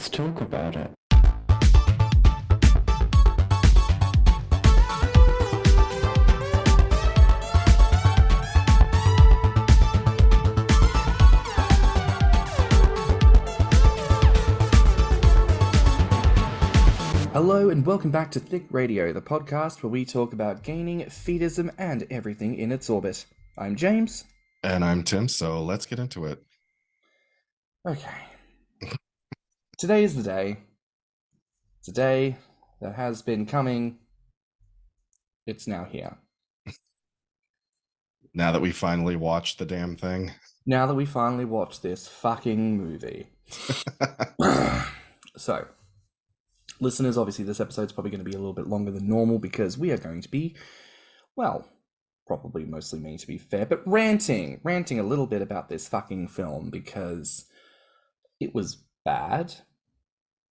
let's talk about it. Hello and welcome back to Thicc Radio, the podcast where we talk about gaining, fetism, and everything in its orbit. I'm James. And I'm Tim, so let's get into it. Okay. Today is the day. It's a day that has been coming. It's now here. Now that we finally watched the damn thing. Now that we finally watched this fucking movie. So, listeners, obviously this episode's probably going to be a little bit longer than normal because we are going to be, well, probably mostly me to be fair, but ranting a little bit about this fucking film because it was bad,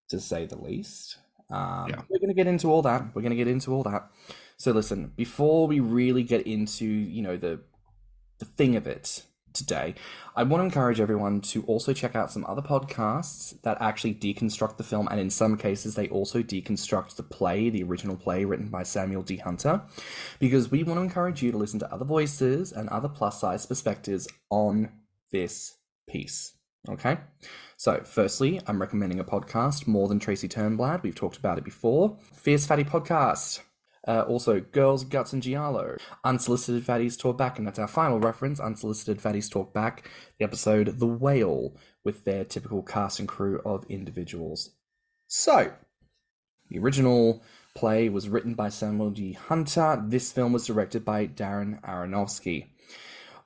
to say the least. We're going to get into all that. So listen, before we really get into, the thing of it today, I want to encourage everyone to also check out some other podcasts that actually deconstruct the film, and in some cases they also deconstruct the original play written by Samuel D. Hunter, because we want to encourage you to listen to other voices and other plus-size perspectives on this piece. Okay? So, firstly, I'm recommending a podcast, More Than Tracy Turnblad. We've talked about it before. Fierce Fatty Podcast. Also, Girls, Guts, and Giallo. Unsolicited Fatties Talk Back, and that's our final reference, Unsolicited Fatties Talk Back, the episode The Whale, with their typical cast and crew of individuals. So, the original play was written by Samuel D. Hunter. This film was directed by Darren Aronofsky.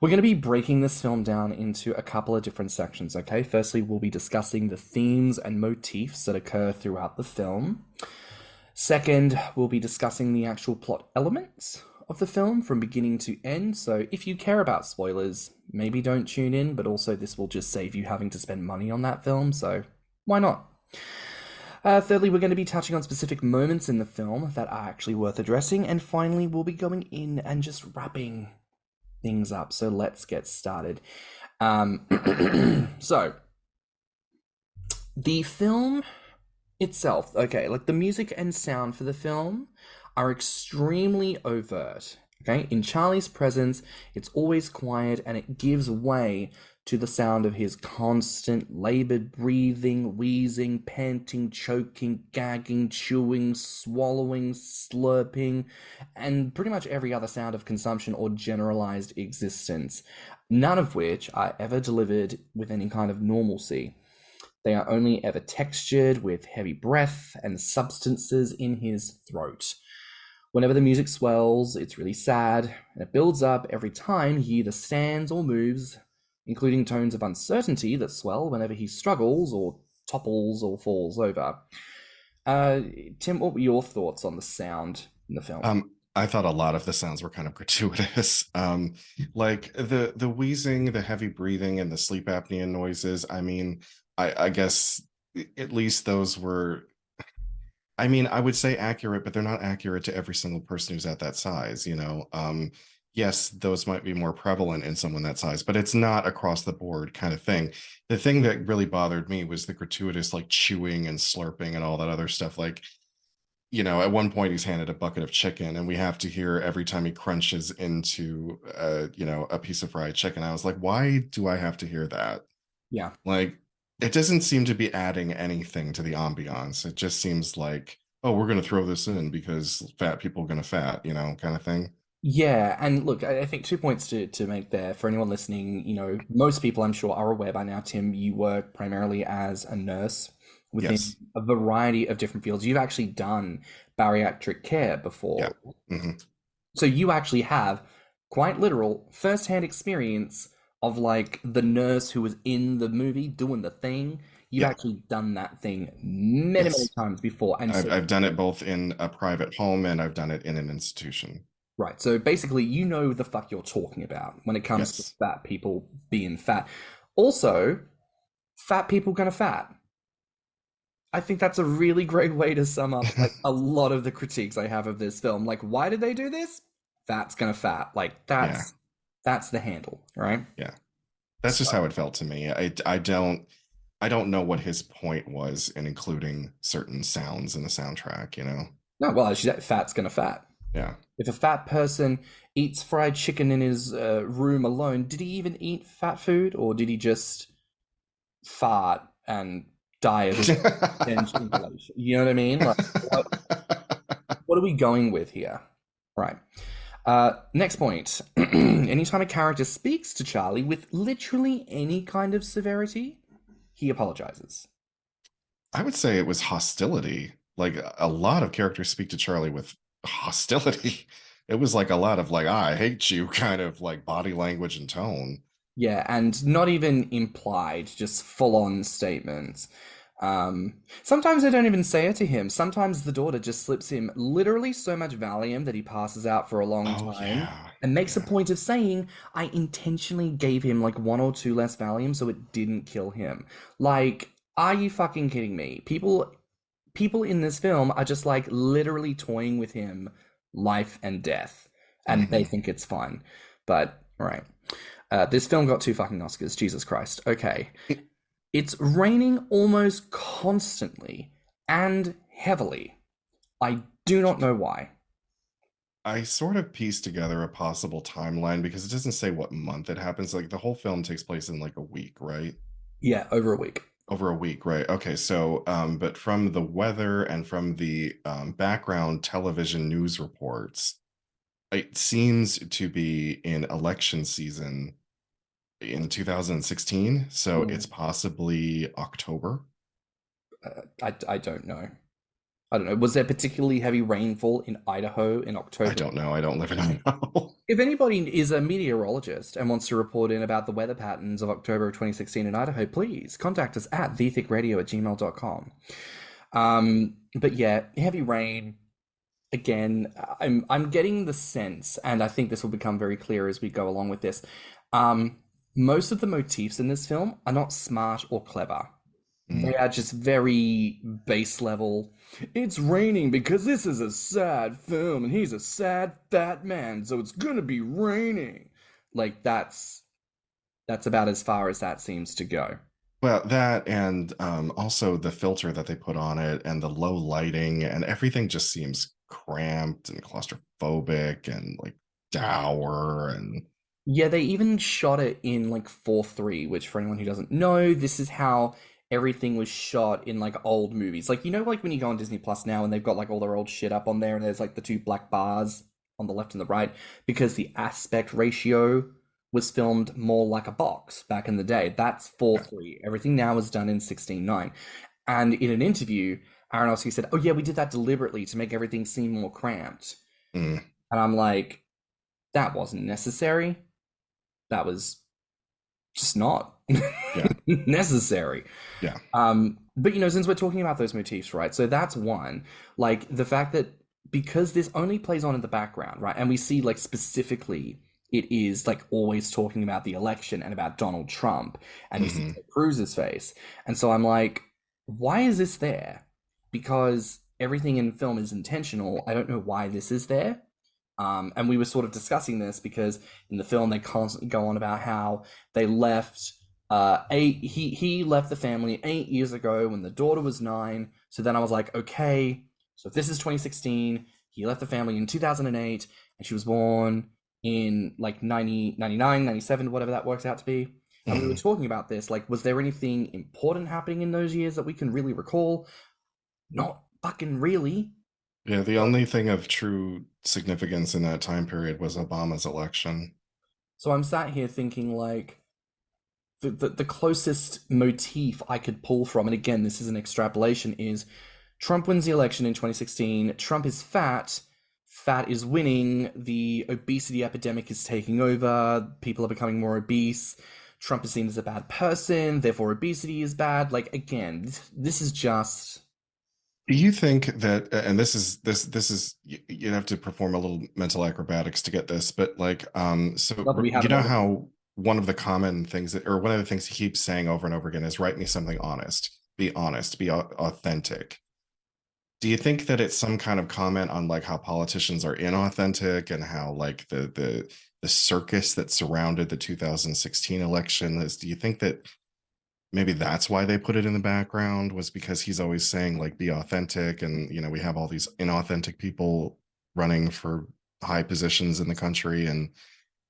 We're going to be breaking this film down into a couple of different sections, okay? Firstly, we'll be discussing the themes and motifs that occur throughout the film. Second, we'll be discussing the actual plot elements of the film from beginning to end. So if you care about spoilers, maybe don't tune in, but also this will just save you having to spend money on that film, so why not? Thirdly, we're going to be touching on specific moments in the film that are actually worth addressing. And finally, we'll be going in and just wrapping things up. So let's get started. So, the film itself, okay, like the music and sound for the film are extremely overt. Okay, in Charlie's presence, it's always quiet and it gives way to the sound of his constant labored breathing, wheezing, panting, choking, gagging, chewing, swallowing, slurping, and pretty much every other sound of consumption or generalized existence, none of which are ever delivered with any kind of normalcy. They are only ever textured with heavy breath and substances in his throat. Whenever the music swells, it's really sad, and it builds up every time he either stands or moves, including tones of uncertainty that swell whenever he struggles or topples or falls over. Tim, what were your thoughts on the sound in the film? I thought a lot of the sounds were kind of gratuitous. Like the wheezing, the heavy breathing, and the sleep apnea noises. I mean, I guess at least those were, I mean, I would say accurate, but they're not accurate to every single person who's at that size, Yes, those might be more prevalent in someone that size, but it's not across the board kind of thing. The thing that really bothered me was the gratuitous, like, chewing and slurping and all that other stuff. Like, at one point he's handed a bucket of chicken and we have to hear every time he crunches into, a piece of fried chicken. I was like, why do I have to hear that? Yeah. Like, it doesn't seem to be adding anything to the ambiance. It just seems like, oh, we're going to throw this in because fat people are going to fat, kind of thing. Yeah, and look, I think 2 points to make there. For anyone listening, most people I'm sure are aware by now, Tim, you work primarily as a nurse within a variety of different fields. You've actually done bariatric care before. Yeah. Mm-hmm. So you actually have quite literal first-hand experience of like the nurse who was in the movie doing the thing. You've actually done that thing many times before. And I've done it both in a private home and I've done it in an institution. Right, so basically you know the fuck you're talking about when it comes to fat people being fat. Also, fat people gonna fat. I think that's a really great way to sum up like a lot of the critiques I have of this film. Like, why did they do this? Fat's gonna fat. Like, that's the handle, right? Yeah. That's just how it felt to me. I don't, I don't know what his point was in including certain sounds in the soundtrack, you know? No, well, fat's gonna fat. Yeah. If a fat person eats fried chicken in his room alone, did he even eat fat food, or did he just fart and die of his stench inhalation? You know what I mean? Like, what are we going with here? Right. Next point. Anytime a character speaks to Charlie with literally any kind of severity, he apologizes. I would say it was hostility. Like a lot of characters speak to Charlie with hostility. It was like a lot of like, I hate you kind of like body language and tone. Yeah, and not even implied, just full-on statements. Sometimes they don't even say it to him. Sometimes the daughter just slips him literally so much Valium that he passes out for a long Oh time yeah. and makes a Yeah. point of saying, I intentionally gave him like one or two less Valium so it didn't kill him. Like, are you fucking kidding me? People in this film are just like literally toying with him life and death, and they Mhm. think it's fun. But, all right. This film got 2 fucking Oscars. Jesus Christ. Okay. It's raining almost constantly and heavily. I do not know why. I sort of pieced together a possible timeline because it doesn't say what month it happens. Like the whole film takes place in like a week, right? Yeah, over a week. Over a week, right? Okay, so but from the weather and from the background television news reports, it seems to be in election season in 2016, so it's Mm. possibly October. I don't know. I don't know. Was there particularly heavy rainfall in Idaho in I October? don't know. I don't live in Idaho. If anybody is a meteorologist and wants to report in about the weather patterns of October of 2016 in Idaho, please contact us at thiccradio@gmail.com. But yeah, heavy rain. Again, I'm getting the sense, and I think this will become very clear as we go along with this. Um, Most of the motifs in this film are not smart or clever. They Mm, are just very base level. It's raining because this is a sad film and he's a sad fat man, so it's gonna be raining. Like that's about as far as that seems to go. well, that and also the filter that they put on it and the low lighting and everything just seems cramped and claustrophobic and like dour and Yeah, they even shot it in like 4:3, which for anyone who doesn't know, this is how everything was shot in like old movies. Like like when you go on Disney Plus now and they've got like all their old shit up on there and there's like the two black bars on the left and the right because the aspect ratio was filmed more like a box back in the day. That's yeah. 4:3. Everything now is done in 16:9. And in an interview, Aronofsky said, "Oh yeah, we did that deliberately to make everything seem more cramped." Mm, And I'm like, that wasn't necessary. That was just not yeah. necessary. Yeah. But since we're talking about those motifs, right? So that's one. Like the fact that because this only plays on in the background, right? And we see like specifically it is like always talking about the election and about Donald Trump, and you see Hmm. Ted Cruz's face. And so I'm like, why is this there? Because everything in film is intentional. I don't know why this is there. And we were sort of discussing this because in the film they constantly go on about how they left he left the family 8 years ago when the daughter was 9. So then I was like, okay, so if this is 2016, he left the family in 2008 and she was born in like 90, 99, 97, whatever that works out to be. And we were Hmm. talking about this, like, was there anything important happening in those years that we can really recall? Not fucking really. Yeah, the only thing of true significance in that time period was Obama's election. So I'm sat here thinking like the closest motif I could pull from, and again, this is an extrapolation, is Trump wins the election in 2016. Trump is fat. Fat is winning. The obesity epidemic is taking over. People are becoming more obese. Trump is seen as a bad person. Therefore, obesity is bad. Like, again, this is just. Do you think that, and this is you have to perform a little mental acrobatics to get this, but like, so Not that we you haven't know already. how one of the common things that, or one of the things he keeps saying over and over again is write me something honest, be authentic. Do you think that it's some kind of comment on like how politicians are inauthentic and how like the circus that surrounded the 2016 election is? Do you think that maybe that's why they put it in the background, was because he's always saying like be authentic, and we have all these inauthentic people running for high positions in the country. And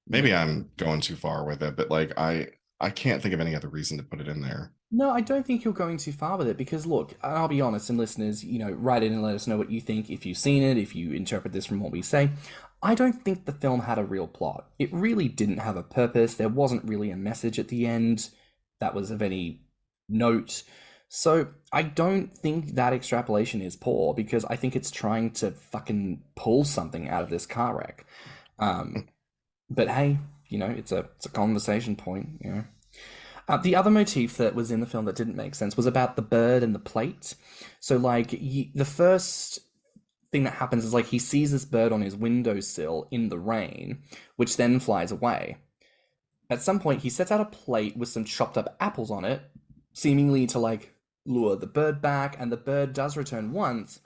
Yeah. maybe I'm going too far with it, but like I can't think of any other reason to put it in there. No, I don't think you're going too far with it because, look, I'll be honest, and listeners, write in and let us know what you think if you've seen it, if you interpret this from what we say. I don't think the film had a real plot. It really didn't have a purpose. There wasn't really a message at the end that was of any note. So I don't think that extrapolation is poor because I think it's trying to fucking pull something out of this car wreck. Um, but hey, it's a conversation point. The other motif that was in the film that didn't make sense was about the bird and the plate. So, like, the first thing that happens is like he sees this bird on his windowsill in the rain, which then flies away. At some point, he sets out a plate with some chopped up apples on it, seemingly to like lure the bird back, and the bird does return once.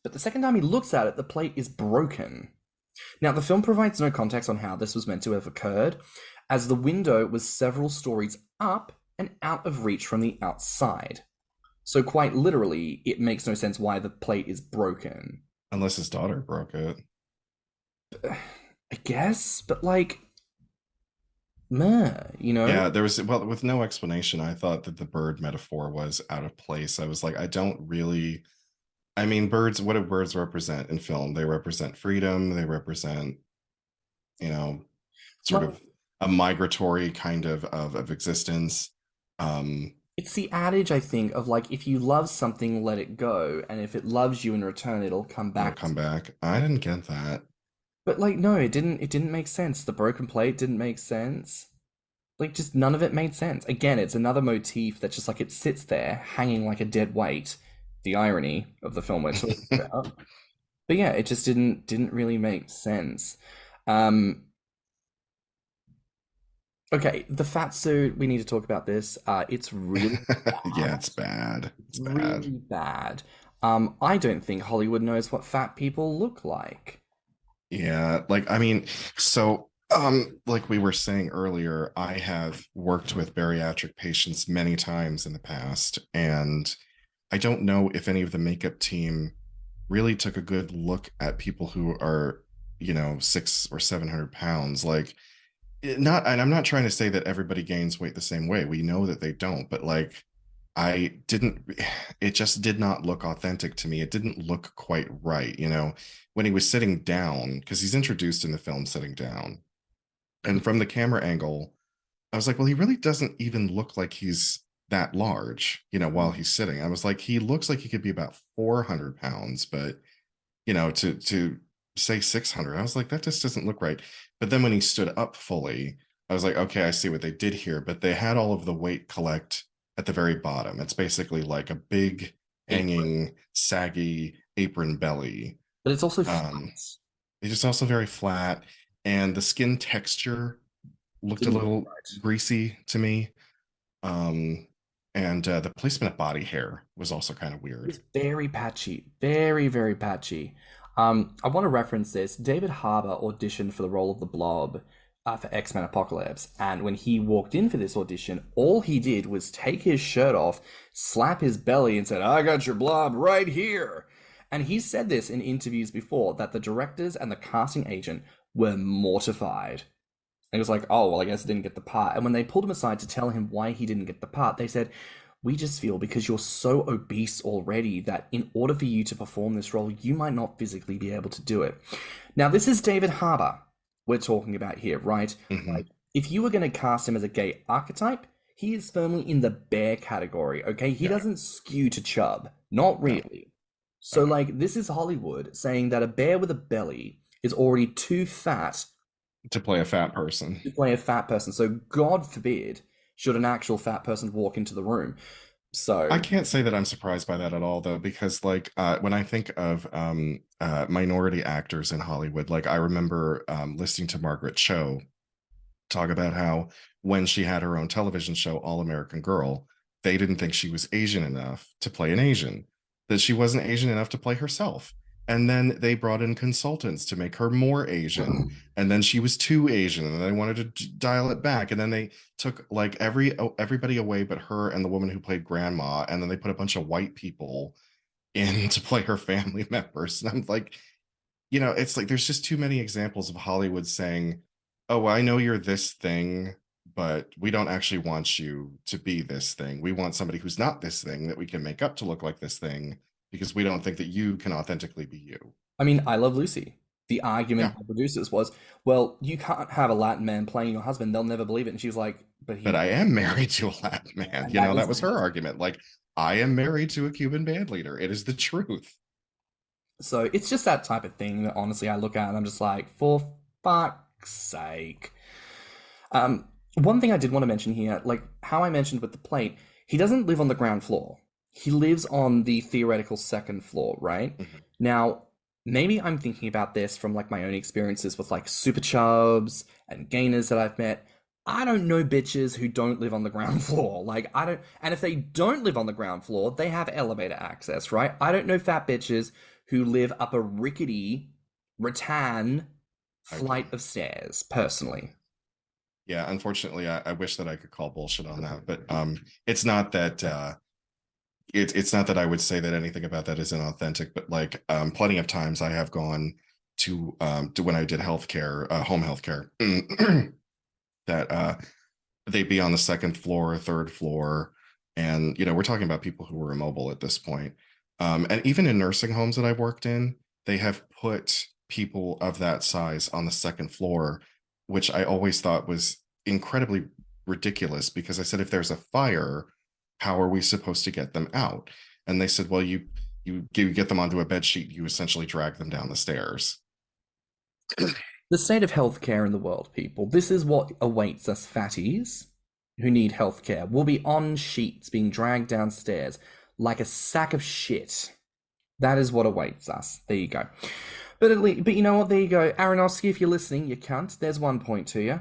But the second time he looks at it, the plate is broken. Now, the film provides no context on how this was meant to have occurred, as the window was several stories up and out of reach from the outside. So, quite literally, it makes no sense why the plate is broken. Unless his daughter broke it. I guess, but like, meh. Yeah, there was, well, with no explanation, I thought that the bird metaphor was out of place. I was like, I don't really, I mean, birds, what do birds represent in film? They represent freedom, they represent, you know, sort Well, of a migratory kind of existence. it's the adage, I think, of like, if you love something, let it go, and if it loves you in return, it'll come It'll back come to you. back. I didn't get that. But like, no, it didn't make sense. The broken plate didn't make sense. Like, just none of it made sense. Again, it's another motif that just like it sits there hanging like a dead weight. The irony of the film we're talking about. But yeah, it just didn't really make sense. Um, okay, the fat suit, we need to talk about this. It's really Yeah, bad. it's bad. It's It's bad. really bad. I don't think Hollywood knows what fat people look like. Yeah, like I mean, so like we were saying earlier, I have worked with bariatric patients many times in the past, and I don't know if any of the makeup team really took a good look at people who are, 600 or 700 pounds. Like, not, and I'm not trying to say that everybody gains weight the same way. We know that they don't, but like I didn't, it just did not look authentic to me. It didn't look quite right, when he was sitting down, because he's introduced in the film sitting down. And from the camera angle, I was like, well, he really doesn't even look like he's that large, while he's sitting. I was like, he looks like he could be about 400 pounds, but to say 600, I was like, that just doesn't look right. But then when he stood up fully, I was like, okay, I see what they did here. But they had all of the weight collect at the very bottom. It's basically like a big Apron. hanging saggy apron belly. But it's also fat. um it's just also very flat, and the skin texture looked a Didn't look little right. greasy to me. And the placement of body hair was also kind of weird. It's very patchy. Very, very patchy. I want to reference this. David Harbour auditioned for the role of the Blob for X-Men Apocalypse, and when he walked in for this audition, all he did was take his shirt off, slap his belly, and said, "I got your blob right here." And he said this in interviews before that the directors and the casting agent were mortified. And he was like, "Oh, well, I guess I didn't get the part." And when they pulled him aside to tell him why he didn't get the part, they said, "We just feel because you're so obese already that in order for you to perform this role, you might not physically be able to do it." Now, this is David Harbour we're talking about here, right? Hmm. Like, if you were going to cast him as a gay archetype, he is firmly in the bear category, okay? He Yeah, doesn't skew to chub. Not no, really. So, no. like, this is Hollywood saying that a bear with a belly is already too fat To play a fat person. to play a fat person. So, God forbid, should an actual fat person walk into the room. I So, can't say that I'm surprised by that at all, though, because like when I think of minority actors in Hollywood, like I remember listening to Margaret Cho talk about how when she had her own television show, All American Girl, they didn't think she was Asian enough to play an Asian, that she wasn't Asian enough to play herself. And then they brought in consultants to make her more Asian. And then she was too Asian, and they wanted to dial it back. And then they took like everybody away but her and the woman who played grandma. And then they put a bunch of white people in to play her family members. And I'm like, it's like there's just too many examples of Hollywood saying, oh, I know you're this thing, but we don't actually want you to be this thing. We want somebody who's not this thing that we can make up to look like this thing, because we don't think that you can authentically be you. I mean, I Love Lucy. The argument Yeah. by producers was, well, you can't have a Latin man playing your husband. They'll never believe it. And she was like, but I am married to a Latin man. That was her argument. Like, I am married to a Cuban band leader. It is the truth. So it's just that type of thing that honestly I look at and I'm just like, for fuck's sake. One thing I did want to mention here, like how I mentioned with the plate, he doesn't live on the ground floor. He lives on the theoretical second floor, right? Mm-hmm. Now, maybe I'm thinking about this from like my own experiences with like super chubs and gainers that I've met. I don't know bitches who don't live on the ground floor. Like, I don't, and if they don't live on the ground floor, they have elevator access, right? I don't know fat bitches who live up a rickety rattan flight of stairs, personally. Yeah, unfortunately, I wish that I could call bullshit on that, but it's not that it's not that I would say that anything about that is inauthentic, but like plenty of times I have gone to when I did healthcare, home healthcare, that they'd be on the second floor, third floor, and we're talking about people who were immobile at this point. And even in nursing homes that I've worked in, they have put people of that size on the second floor, which I always thought was incredibly ridiculous, because I said, if there's a fire, how are we supposed to get them out? And they said, well, you get them onto a bed sheet, you essentially drag them down the stairs. The state of healthcare in the world, people. This is what awaits us fatties who need healthcare. We'll be on sheets being dragged downstairs like a sack of shit. That is what awaits us. There you go. But you know what? There you go. Aronofsky, if you're listening, you cunt. There's 1 point to you.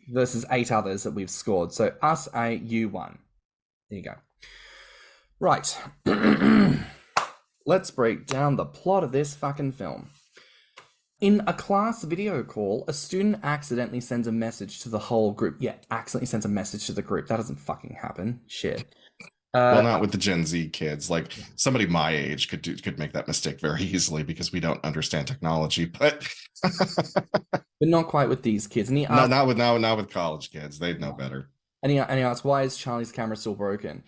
versus 8 others that we've scored. So us 8, you 1. There you go. Right. Let's break down the plot of this fucking film. In a class video call, a student accidentally sends a message to the whole group. Yeah, accidentally sends a message to the group. That doesn't fucking happen. Shit. Well, not with the Gen Z kids. Like somebody my age could make that mistake very easily, because we don't understand technology. But not quite with these kids. And he asked, not with college kids. They'd know better. And he asks, "Why is Charlie's camera still broken?"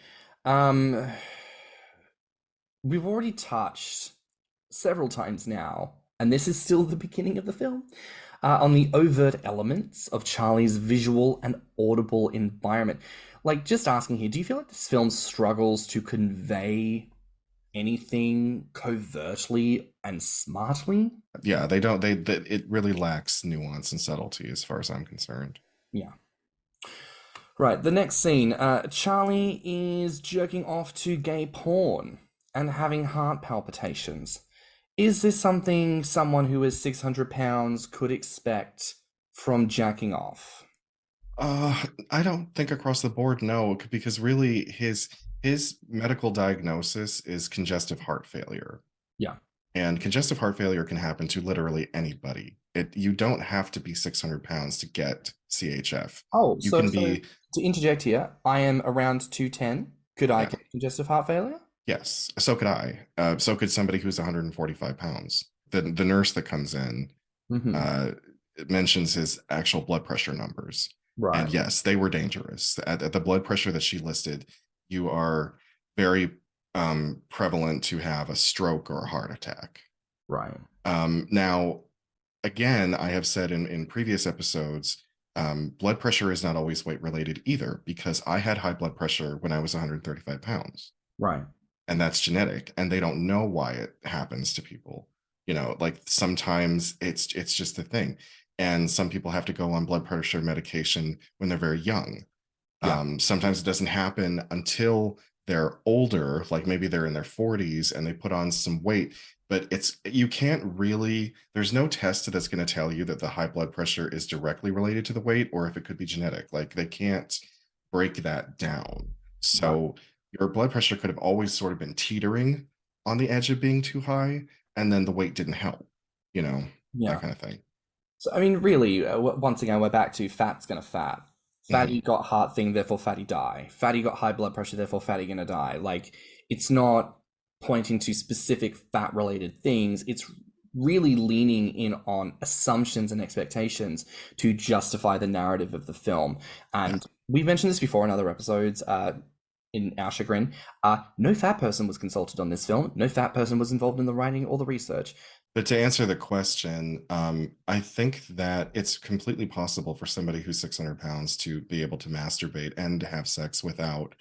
We've already touched several times now, and this is still the beginning of the film, on the overt elements of Charlie's visual and audible environment. Like, just asking here, do you feel like this film struggles to convey anything covertly and smartly? Yeah, they don't. It really lacks nuance and subtlety, as far as I'm concerned. Yeah. Right, the next scene. Charlie is jerking off to gay porn and having heart palpitations. Is this something someone who is 600 pounds could expect from jacking off? I don't think across the board, no, because really his medical diagnosis is congestive heart failure. Yeah. And congestive heart failure can happen to literally anybody. You don't have to be 600 pounds to get CHF. Oh, so to interject here, I am around 210. Could I get congestive heart failure? Yes, so could I. So could somebody who's 145 pounds. The nurse that comes in mentions his actual blood pressure numbers. Right. And yes, they were dangerous. At the blood pressure that she listed, you are very prevalent to have a stroke or a heart attack. Right. Now, again, I have said in previous episodes, blood pressure is not always weight related either, because I had high blood pressure when I was 135 pounds. Right. And that's genetic, and they don't know why it happens to people. Like sometimes it's just a thing. And some people have to go on blood pressure medication when they're very young. Yeah. Sometimes it doesn't happen until they're older, like maybe they're in their 40s and they put on some weight. But you can't really, there's no test that's going to tell you that the high blood pressure is directly related to the weight, or if it could be genetic. Like they can't break that down. So your blood pressure could have always sort of been teetering on the edge of being too high, and then the weight didn't help, you know, that Yeah. kind of thing. So, I mean, really, once again, we're back to fat's gonna fat. Hmm. Fatty got heart thing, therefore fatty die. Fatty got high blood pressure, therefore fatty gonna die. Like, it's not pointing to specific fat related things. It's really leaning in on assumptions and expectations to justify the narrative of the film. Yeah. And we've mentioned this before in other episodes, in our chagrin. No fat person was consulted on this film. No fat person was involved in the writing or the research. But to answer the question, I think that it's completely possible for somebody who's 600 pounds to be able to masturbate and to have sex without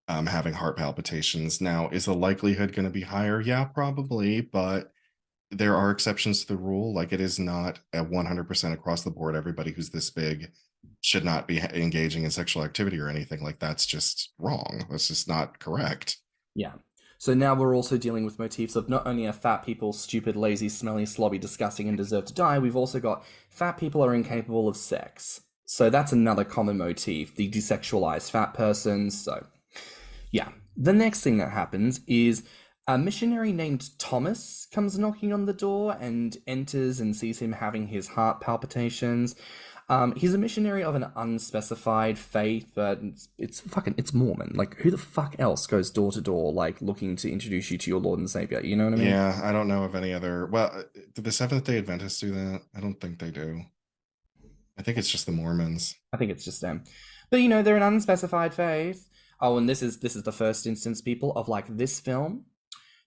having heart palpitations. Now, is the likelihood going to be higher? Yeah, probably, but there are exceptions to the rule. Like, it is not a 100% across the board. Everybody who's this big should not be engaging in sexual activity or anything. Like, that's just wrong. That's just not correct. Yeah. So now we're also dealing with motifs of not only are fat people stupid, lazy, smelly, slobby, disgusting, and deserve to die, we've also got fat people are incapable of sex. So that's another common motif, the desexualized fat person. So, yeah. The next thing that happens is a missionary named Thomas comes knocking on the door and enters and sees him having his heart palpitations. He's a missionary of an unspecified faith, but it's Mormon. Like, who the fuck else goes door to door, like, looking to introduce you to your Lord and Savior? You know what I mean? Yeah, I don't know of any other. Well, did the Seventh Day Adventists do that? I don't think they do. I think it's just the Mormons. I think it's just them. But they're an unspecified faith. Oh, and this is the first instance, people, of like this film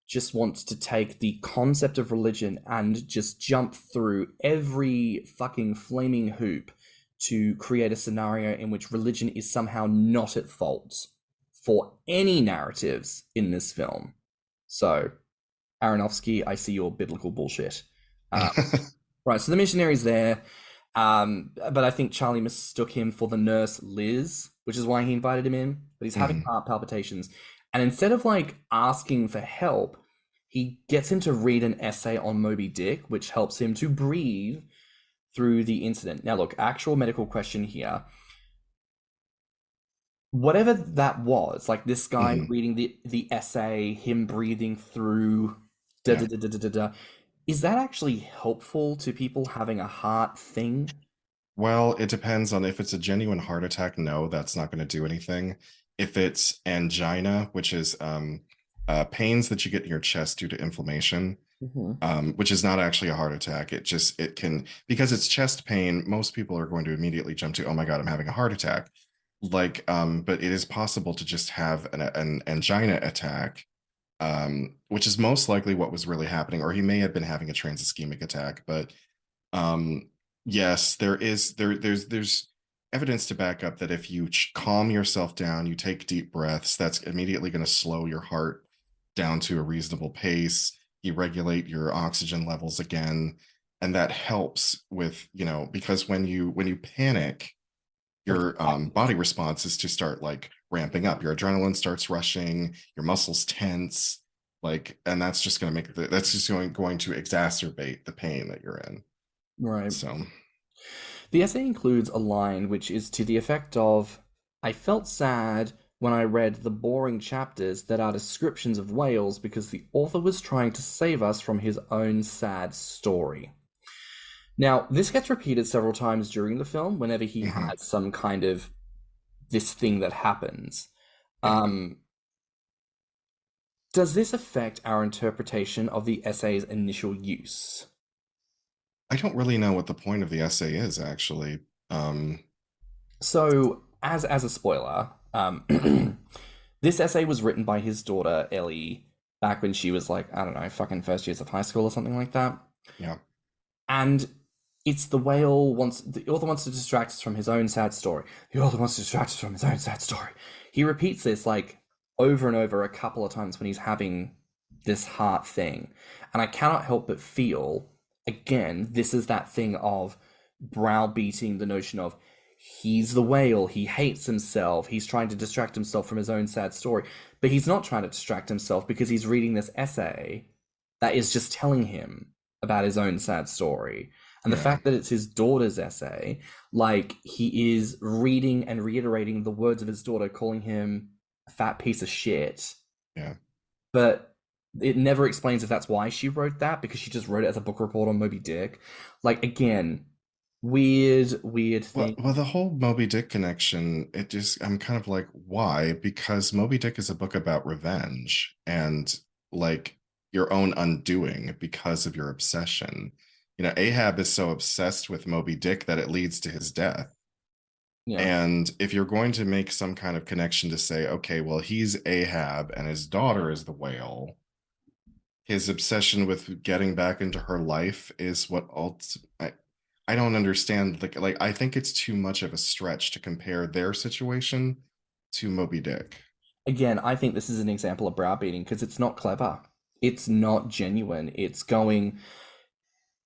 just wants to take the concept of religion and just jump through every fucking flaming hoop to create a scenario in which religion is somehow not at fault for any narratives in this film. So, Aronofsky, I see your biblical bullshit. Right, so the missionary's there, but I think Charlie mistook him for the nurse Liz, which is why he invited him in. But he's having heart palpitations, and instead of like asking for help, he gets him to read an essay on Moby Dick, which helps him to breathe through the incident. Now, look, actual medical question here. Whatever that was, like this guy Mhm. reading the essay, him breathing through, da Yeah. da da da da da da. Is that actually helpful to people having a heart thing? Well, it depends on if it's a genuine heart attack. No, that's not going to do anything. If it's angina, which is pains that you get in your chest due to inflammation, Mm-hmm. which is not actually a heart attack. It can, because it's chest pain, most people are going to immediately jump to, oh my God, I'm having a heart attack. Like, but it is possible to just have an angina attack, which is most likely what was really happening, or he may have been having a transischemic attack. But um, yes, there's evidence to back up that if you calm yourself down, you take deep breaths, that's immediately going to slow your heart down to a reasonable pace. You regulate your oxygen levels again, and that helps with, because when you panic, your body response is to start like ramping up. Your adrenaline starts rushing, your muscles tense, like, and that's just going to that's just going to exacerbate the pain that you're in. Right. So, The essay includes a line which is to the effect of, I felt sad when I read the boring chapters that are descriptions of whales because the author was trying to save us from his own sad story. Now, this gets repeated several times during the film whenever he mhm, has some kind of this thing that happens. yeah. Um, does this affect our interpretation of the essay's initial use? I don't really know what the point of the essay is, actually. So, as a spoiler, this essay was written by his daughter Ellie back when she was like, I don't know, fucking first years of high school or something like that. Yeah. And it's the author wants to distract us from his own sad story. The author wants to distract us from his own sad story. He repeats this like over and over a couple of times when he's having this heart thing. And I cannot help but feel, again, this is that thing of browbeating the notion of he's the whale, he hates himself, he's trying to distract himself from his own sad story. But he's not trying to distract himself because he's reading this essay that is just telling him about his own sad story. And the Yeah. fact that it's his daughter's essay, like he is reading and reiterating the words of his daughter, calling him a fat piece of shit. Yeah. But It never explains if that's why she wrote that, because she just wrote it as a book report on Moby Dick. Like, again, weird Well, thing. well, the whole Moby Dick connection, it just, I'm kind of like, why? Because Moby Dick is a book about revenge and like your own undoing because of your obsession. You know, Ahab is so obsessed with Moby Dick that it leads to his death. Yeah. And if you're going to make some kind of connection to say, okay, well, he's Ahab and his daughter is the whale, his obsession with getting back into her life is what I don't understand. Like I think it's too much of a stretch to compare their situation to Moby Dick. Again, I think this is an example of browbeating because it's not clever. It's not genuine. It's going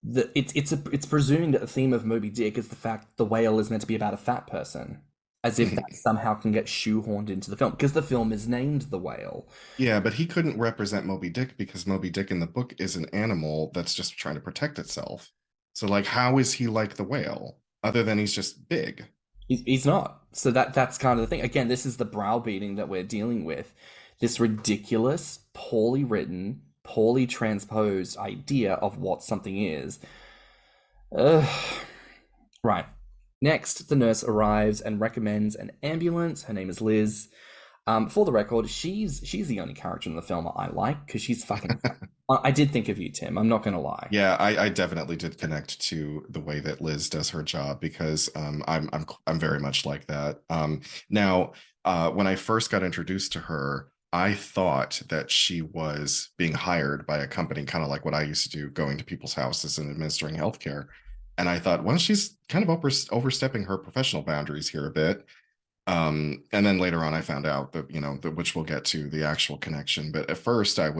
it's presuming that the theme of Moby Dick is the fact the whale is meant to be about a fat person, as if that somehow can get shoehorned into the film because the film is named The Whale. Yeah, but he couldn't represent Moby Dick because Moby Dick in the book is an animal that's just trying to protect itself. So like how is he like the whale other than he's just big? He's not. So that's kind of the thing. Again, this is the browbeating that we're dealing with. This ridiculous, poorly written, poorly transposed idea of what something is. Ugh. Right. Next, the nurse arrives and recommends an ambulance. Her name is Liz. For the record, she's the only character in the film I like because she's fucking. I did think of you, Tim. I'm not gonna lie. Yeah, I definitely did connect to the way that Liz does her job because I'm very much like that. Now, when I first got introduced to her, I thought that she was being hired by a company, kind of like what I used to do, going to people's houses and administering healthcare. And I thought, well, she's kind of overstepping her professional boundaries here a bit. And then later on, I found out that, you know, which we'll get to the actual connection. But at first, I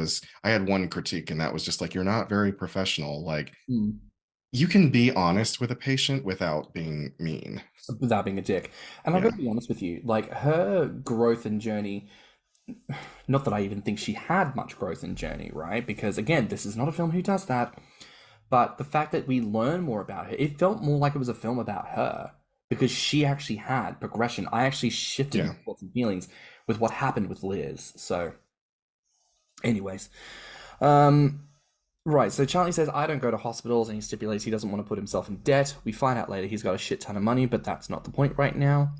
had one critique, and that was just like, you're not very professional. Like, Mm. you can be honest with a patient without being mean. Without being a dick. And I've got Yeah. to be honest with you, like her growth and journey, not that I even think she had much growth and journey, right? Because again, this is not a film who does that. But the fact that we learn more about her, it felt more like it was a film about her because she actually had progression. I actually shifted my Yeah. thoughts and feelings with what happened with Liz. So, anyways, um, right. So Charlie says, I don't go to hospitals, and he stipulates he doesn't want to put himself in debt. We find out later he's got a shit ton of money, but that's not the point right now.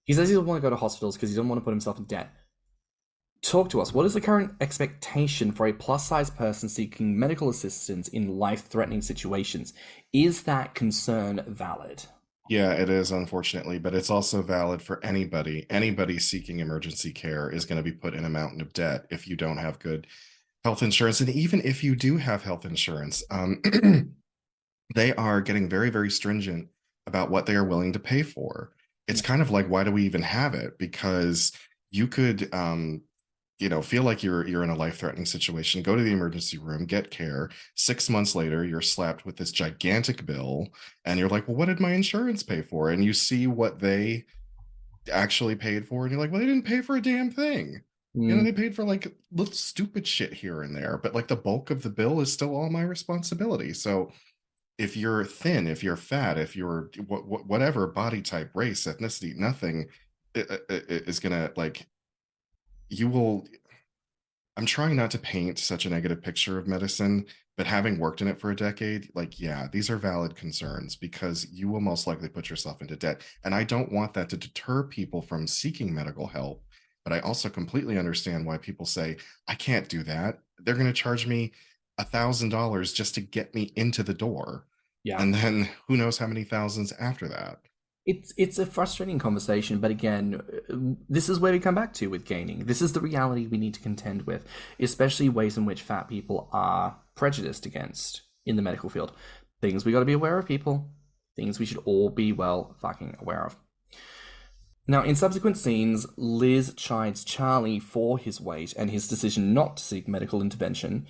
He says he doesn't want to go to hospitals because he doesn't want to put himself in debt. Talk to us. What is the current expectation for a plus-size person seeking medical assistance in life-threatening situations? Is that concern valid? Yeah, it is, unfortunately, but it's also valid for anybody. Anybody seeking emergency care is going to be put in a mountain of debt if you don't have good health insurance. And even if you do have health insurance, they are getting very, very stringent about what they are willing to pay for. It's Yeah. kind of like, why do we even have it? Because you could, you know, feel like you're in a life-threatening situation, go to the emergency room, get care. 6 months later, you're slapped with this gigantic bill, and you're like, well, what did my insurance pay for? And you see what they actually paid for, and you're like, well, they didn't pay for a damn thing. You know, Mm, they paid for like little stupid shit here and there, but like the bulk of the bill is still all my responsibility. So if you're thin, if you're fat, if you're whatever body type, race, ethnicity, nothing is gonna like you will. I'm trying not to paint such a negative picture of medicine, but having worked in it for a decade, like, yeah, these are valid concerns because you will most likely put yourself into debt. And I don't want that to deter people from seeking medical help. But I also completely understand why people say, I can't do that. They're going to charge me $1,000 just to get me into the door. yeah. And then who knows how many thousands after that. It's a frustrating conversation, but again, this is where we come back to with gaining. This is the reality we need to contend with, especially ways in which fat people are prejudiced against in the medical field. Things we got to be aware of, people. Things we should all be well fucking aware of. Now, in subsequent scenes, Liz chides Charlie for his weight and his decision not to seek medical intervention,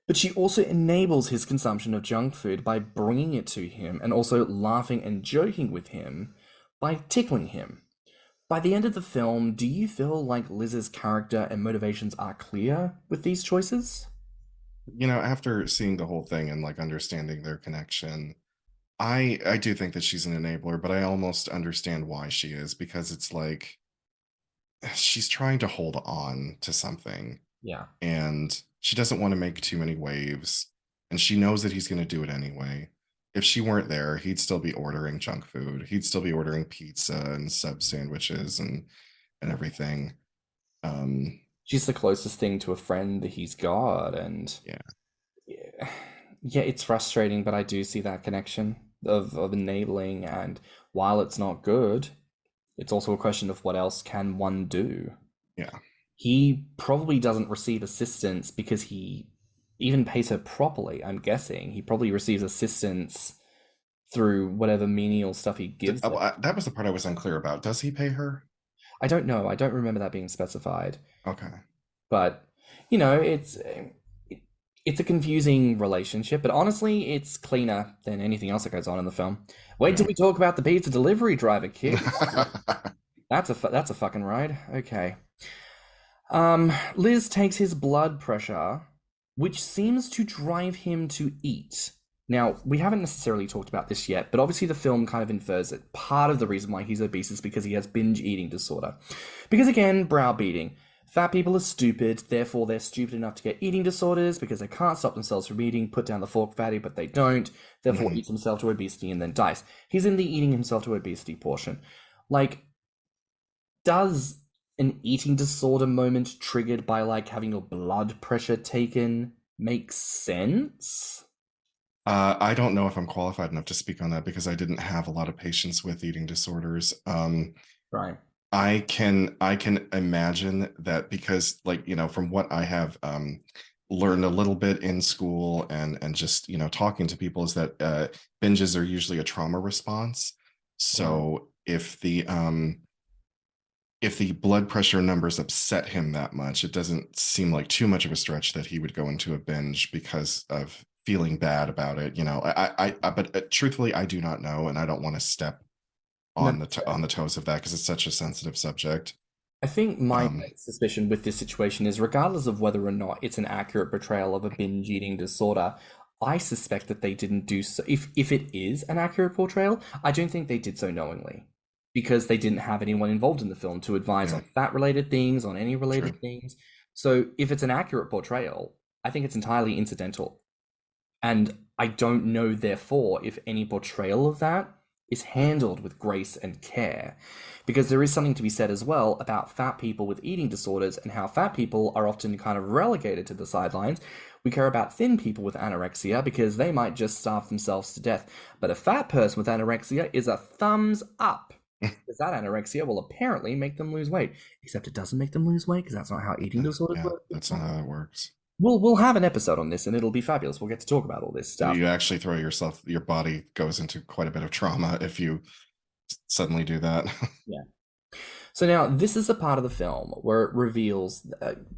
but she also enables his consumption of junk food by bringing it to him and also laughing and joking with him by tickling him. By the end of the film, do you feel like Liz's character and motivations are clear with these choices? You know, after seeing the whole thing and like understanding their connection, I do think that she's an enabler, but I almost understand why she is because it's like she's trying to hold on to something. Yeah. and she doesn't want to make too many waves, and she knows that he's going to do it anyway. If she weren't there, he'd still be ordering junk food. He'd still be ordering pizza and sub sandwiches and everything. Um, She's the closest thing to a friend that he's got, and yeah, yeah, yeah, it's frustrating, but I do see that connection of enabling, and while it's not good, it's also a question of what else can one do. yeah. He probably doesn't receive assistance because he even pays her properly, I'm guessing. He probably receives assistance through whatever menial stuff he gives her. That was the part I was unclear about. Does he pay her? I don't know. I don't remember that being specified. Okay. But, you know, it's a confusing relationship, but honestly, it's cleaner than anything else that goes on in the film. Wait till Yeah. we talk about the pizza delivery driver, kid. That's a fucking ride. Okay. Liz takes his blood pressure, which seems to drive him to eat. Now, we haven't necessarily talked about this yet, but obviously the film kind of infers that part of the reason why he's obese is because he has binge eating disorder. Because again, browbeating. Fat people are stupid, therefore they're stupid enough to get eating disorders because they can't stop themselves from eating, put down the fork fatty, but they don't, therefore eats himself to obesity and then dies. He's in the eating himself to obesity portion. Like, does an eating disorder moment triggered by like having your blood pressure taken make sense? I don't know if I'm qualified enough to speak on that because I didn't have a lot of patience with eating disorders. Right. I can imagine that because, like, from what I have learned a little bit in school and just talking to people, is that binges are usually a trauma response. So if the blood pressure numbers upset him that much, it doesn't seem like too much of a stretch that he would go into a binge because of feeling bad about it. But truthfully, I do not know, and I don't want to step No, on the toes of that because it's such a sensitive subject. I think my Um, suspicion with this situation is regardless of whether or not it's an accurate portrayal of a binge eating disorder, I suspect that they didn't do so. If it is an accurate portrayal, I don't think they did so knowingly because they didn't have anyone involved in the film to advise yeah, on fat related things, on any true. related things. So if it's an accurate portrayal, I think it's entirely incidental. And I don't know, therefore, if any portrayal of that is handled with grace and care. Because there is something to be said as well about fat people with eating disorders and how fat people are often kind of relegated to the sidelines. We care about thin people with anorexia because they might just starve themselves to death. But a fat person with anorexia is a thumbs up. Because that anorexia will apparently make them lose weight. Except it doesn't make them lose weight because that's not how eating disorders Yeah, work. that's not how it works. We'll have an episode on this and it'll be fabulous. We'll get to talk about all this stuff. You actually throw your body goes into quite a bit of trauma if you suddenly do that. Yeah. So now this is a part of the film where it reveals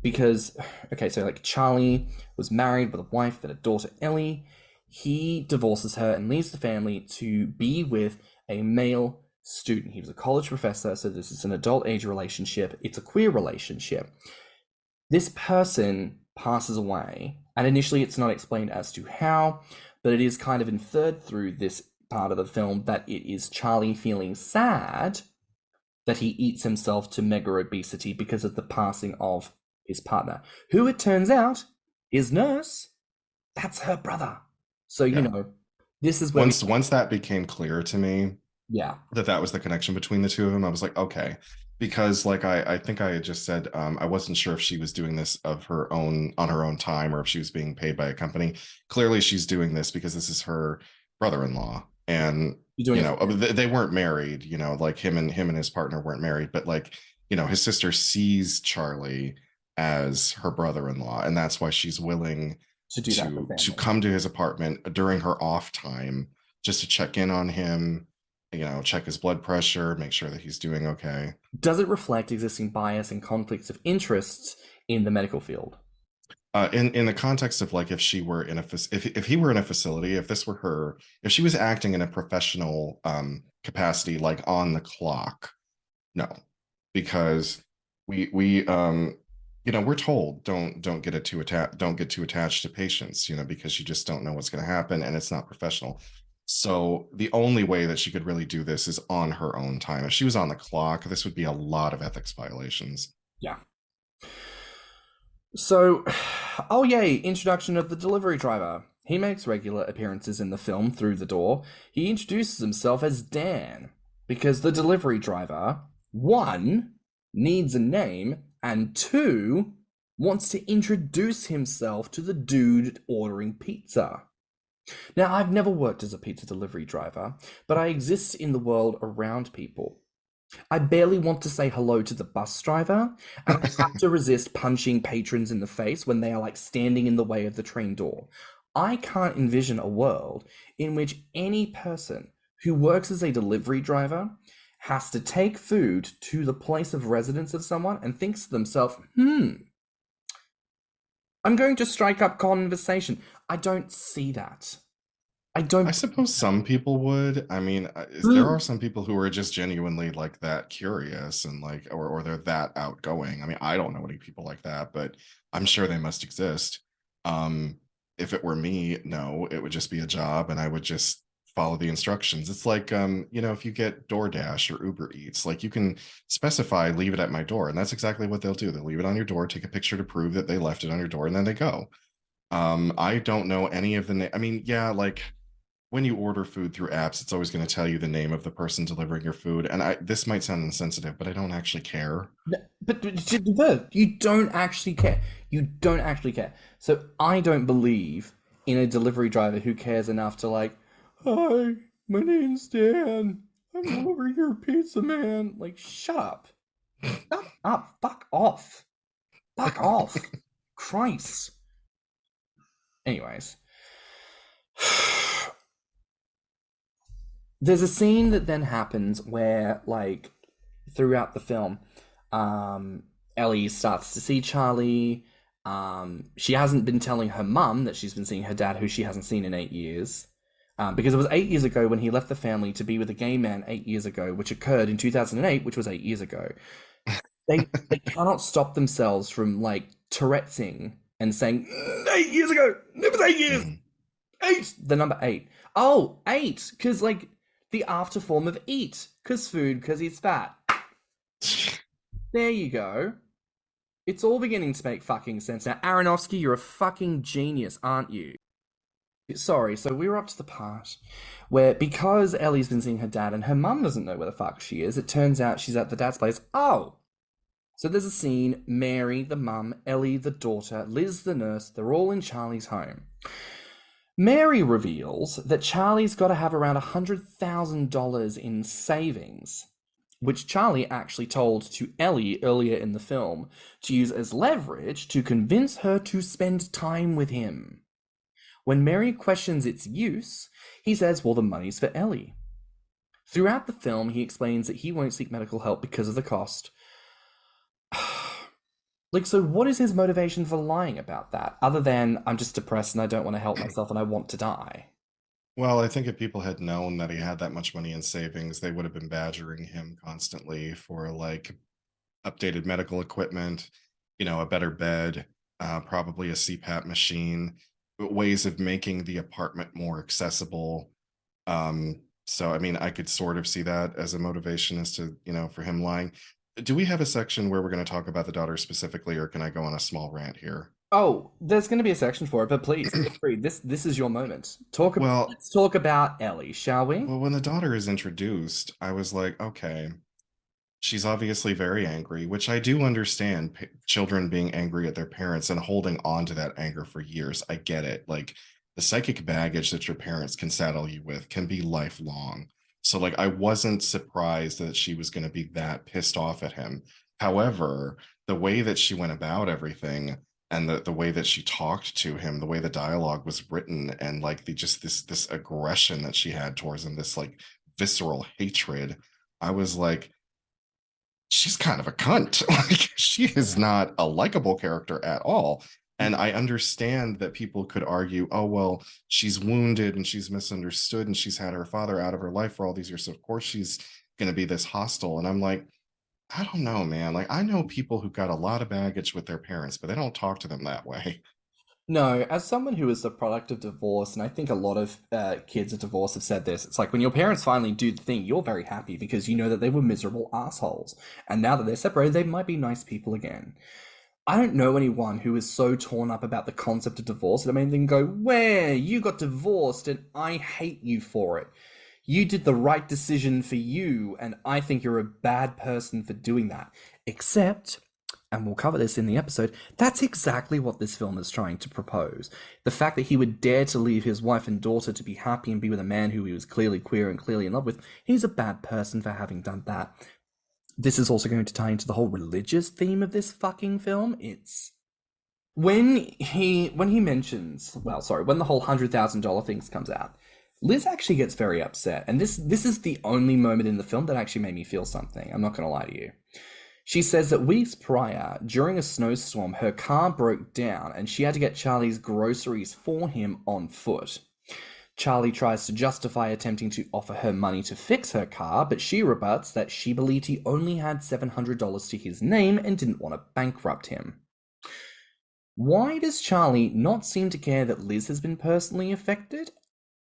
because okay, so like Charlie was married with a wife and a daughter Ellie. He divorces her and leaves the family to be with a male student. He was a college professor, so this is an adult age relationship. It's a queer relationship. This person passes away, and initially it's not explained as to how, but it is kind of inferred through this part of the film that it is Charlie feeling sad that he eats himself to mega obesity because of the passing of his partner, who it turns out is Nurse. That's her brother. So, Yeah. this is where Once that became clear to me, yeah, that was the connection between the two of them, I was like, okay. Because like I think I had just said, I wasn't sure if she was doing this on her own time or if she was being paid by a company. Clearly she's doing this because this is her brother-in-law, and you're doing it. they weren't married, like him and his partner weren't married, but like, his sister sees Charlie as her brother-in-law, and that's why she's willing To do that for to family. come to his apartment during her off time just to check in on him, check his blood pressure, make sure that he's doing okay. Does it reflect existing bias and conflicts of interests in the medical field? In the context of like if she were in if he were in a facility, if this were her, if she was acting in a professional capacity, like on the clock, no, because we're told don't get too attached to patients, because you just don't know what's going to happen and it's not professional. So the only way that she could really do this is on her own time. If she was on the clock, this would be a lot of ethics violations. Yeah. So, oh yay, introduction of the delivery driver. He makes regular appearances in the film through the door. He introduces himself as Dan because the delivery driver, one, needs a name, and two, wants to introduce himself to the dude ordering pizza. Now, I've never worked as a pizza delivery driver, but I exist in the world around people. I barely want to say hello to the bus driver, and I have to resist punching patrons in the face when they are like standing in the way of the train door. I can't envision a world in which any person who works as a delivery driver has to take food to the place of residence of someone and thinks to themselves, I'm going to strike up conversation. I don't see that. I don't. I suppose some people would. I mean, there are some people who are just genuinely like that curious and like, or they're that outgoing. I mean, I don't know any people like that, but I'm sure they must exist. If it were me, no, it would just be a job and I would just follow the instructions. It's like, if you get DoorDash or Uber Eats, like you can specify, leave it at my door. And that's exactly what they'll do. They'll leave it on your door, take a picture to prove that they left it on your door, and then they go. I don't know any of the I mean, yeah, like when you order food through apps, it's always going to tell you the name of the person delivering your food. And this might sound insensitive, but I don't actually care. But you don't actually care. You don't actually care. So I don't believe in a delivery driver who cares enough to like, hi, my name's Dan. I'm delivering your pizza, man. Like, shut up. Shut up. Fuck off. Fuck off. Christ. Anyways. There's a scene that then happens where, like, throughout the film, Ellie starts to see Charlie. She hasn't been telling her mum that she's been seeing her dad, who she hasn't seen in 8 years. Because it was 8 years ago when he left the family to be with a gay man 8 years ago, which occurred in 2008, which was 8 years ago. They cannot stop themselves from, like, Tourette'sing and saying, 8 years ago! It was 8 years! 8! The number 8. Oh, 8! Because, like, the after form of eat. Because food, because he's fat. There you go. It's all beginning to make fucking sense now. Aronofsky, you're a fucking genius, aren't you? Sorry, so we were up to the part where, because Ellie's been seeing her dad and her mum doesn't know where the fuck she is, it turns out she's at the dad's place. Oh! So there's a scene, Mary, the mum, Ellie, the daughter, Liz, the nurse, they're all in Charlie's home. Mary reveals that Charlie's got to have around $100,000 in savings, which Charlie actually told to Ellie earlier in the film to use as leverage to convince her to spend time with him. When Mary questions its use, he says, well, the money's for Ellie. Throughout the film, he explains that he won't seek medical help because of the cost. Like, so what is his motivation for lying about that, other than I'm just depressed and I don't want to help myself and I want to die? Well, I think if people had known that he had that much money in savings, they would have been badgering him constantly for like updated medical equipment, a better bed, probably a CPAP machine, ways of making the apartment more accessible. So, I mean, I could sort of see that as a motivation as to, for him lying. Do we have a section where we're going to talk about the daughter specifically, or can I go on a small rant here? Oh, there's going to be a section for it, but please, feel free. This is your moment. Well, Let's talk about Ellie, shall we? when the daughter is introduced, I was like, okay, she's obviously very angry, which I do understand children being angry at their parents and holding on to that anger for years. I get it. Like the psychic baggage that your parents can saddle you with can be lifelong. So like I wasn't surprised that she was going to be that pissed off at him. However, the way that she went about everything and the way that she talked to him, the way the dialogue was written, and like this aggression that she had towards him, this like visceral hatred, I was like, she's kind of a cunt. Like she is not a likable character at all. And I understand that people could argue, oh, well, she's wounded and she's misunderstood and she's had her father out of her life for all these years. So of course she's going to be this hostile. And I'm like, I don't know, man. Like I know people who got a lot of baggage with their parents, but they don't talk to them that way. No, as someone who is the product of divorce, and I think a lot of kids of divorce have said this, it's like when your parents finally do the thing, you're very happy because you know that they were miserable assholes. And now that they're separated, they might be nice people again. I don't know anyone who is so torn up about the concept of divorce that I mean, they can go, "Where you got divorced, and I hate you for it. You did the right decision for you, and I think you're a bad person for doing that." Except, and we'll cover this in the episode, that's exactly what this film is trying to propose. The fact that he would dare to leave his wife and daughter to be happy and be with a man who he was clearly queer and clearly in love with, he's a bad person for having done that. This is also going to tie into the whole religious theme of this fucking film. It's when he mentions, well, sorry, when the whole $100,000 things comes out, Liz actually gets very upset, and this is the only moment in the film that actually made me feel something. I'm not going to lie to you. She says that weeks prior, during a snowstorm, her car broke down and she had to get Charlie's groceries for him on foot. Charlie tries to justify attempting to offer her money to fix her car, but she rebuts that she believed he only had $700 to his name and didn't want to bankrupt him. Why does Charlie not seem to care that Liz has been personally affected?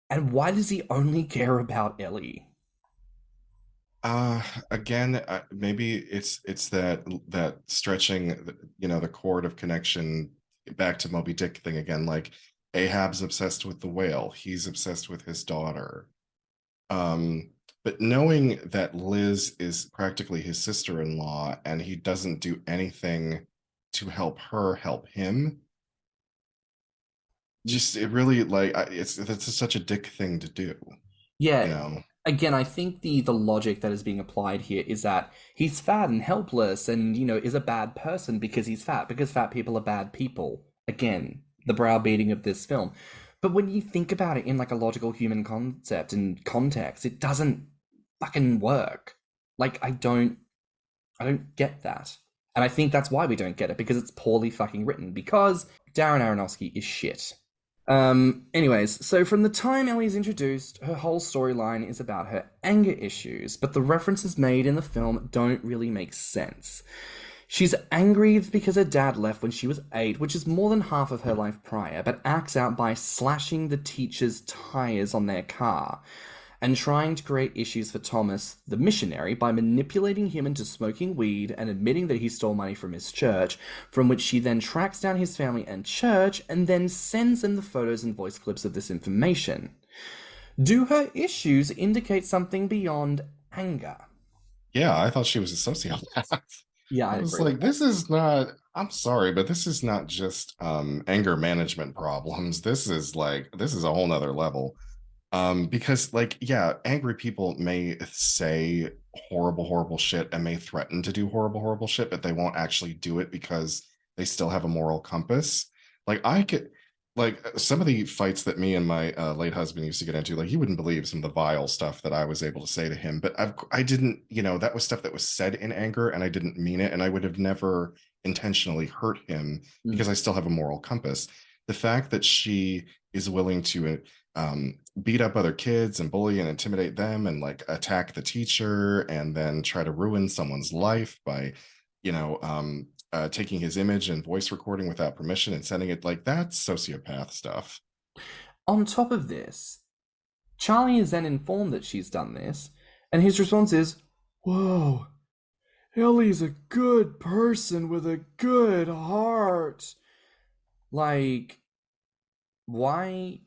And why does he only care about Ellie? Again, maybe it's that stretching, the cord of connection back to Moby Dick thing again. Like Ahab's obsessed with the whale, he's obsessed with his daughter. But knowing that Liz is practically his sister-in-law and he doesn't do anything to help her help him, just it really like that's such a dick thing to do. Yeah. Again, I think the logic that is being applied here is that he's fat and helpless and, is a bad person because he's fat, because fat people are bad people. Again, the browbeating of this film. But when you think about it in like a logical human concept and context, it doesn't fucking work. Like, I don't get that. And I think that's why we don't get it, because it's poorly fucking written, because Darren Aronofsky is shit. Anyways, so from the time Ellie's introduced, her whole storyline is about her anger issues, but the references made in the film don't really make sense. She's angry because her dad left when she was 8, which is more than half of her life prior, but acts out by slashing the teacher's tires on their car, and trying to create issues for Thomas, the missionary, by manipulating him into smoking weed and admitting that he stole money from his church, from which she then tracks down his family and church, and then sends them the photos and voice clips of this information. Do her issues indicate something beyond anger? Yeah, I thought she was a sociopath. Yeah, I was like, this is not, I'm sorry, but this is not just anger management problems. This is a whole nother level. Because angry people may say horrible shit and may threaten to do horrible shit, but they won't actually do it because they still have a moral compass. Some of the fights that me and my late husband used to get into, like, you wouldn't believe some of the vile stuff that I was able to say to him, but I didn't, that was stuff that was said in anger and I didn't mean it, and I would have never intentionally hurt him because I still have a moral compass. The fact that she is willing to beat up other kids and bully and intimidate them and like attack the teacher and then try to ruin someone's life by taking his image and voice recording without permission and sending it, like, that's sociopath stuff. On top of this, Charlie is then informed that she's done this, and his response is, "Whoa, Ellie's a good person with a good heart." Like, why?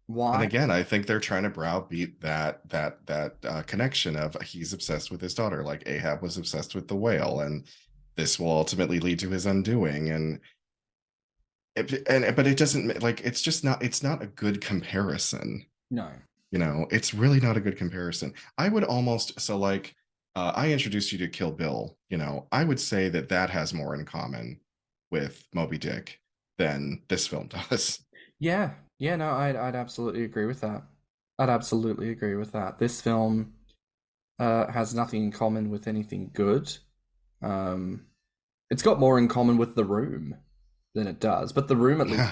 And again, I think they're trying to browbeat that connection of he's obsessed with his daughter, like Ahab was obsessed with the whale, and this will ultimately lead to his undoing. But it doesn't, like, it's not a good comparison. No, it's really not a good comparison. I would almost, I introduced you to Kill Bill. I would say that has more in common with Moby Dick than this film does. Yeah, no, I'd absolutely agree with that. This film has nothing in common with anything good. It's got more in common with The Room than it does, but The Room at least.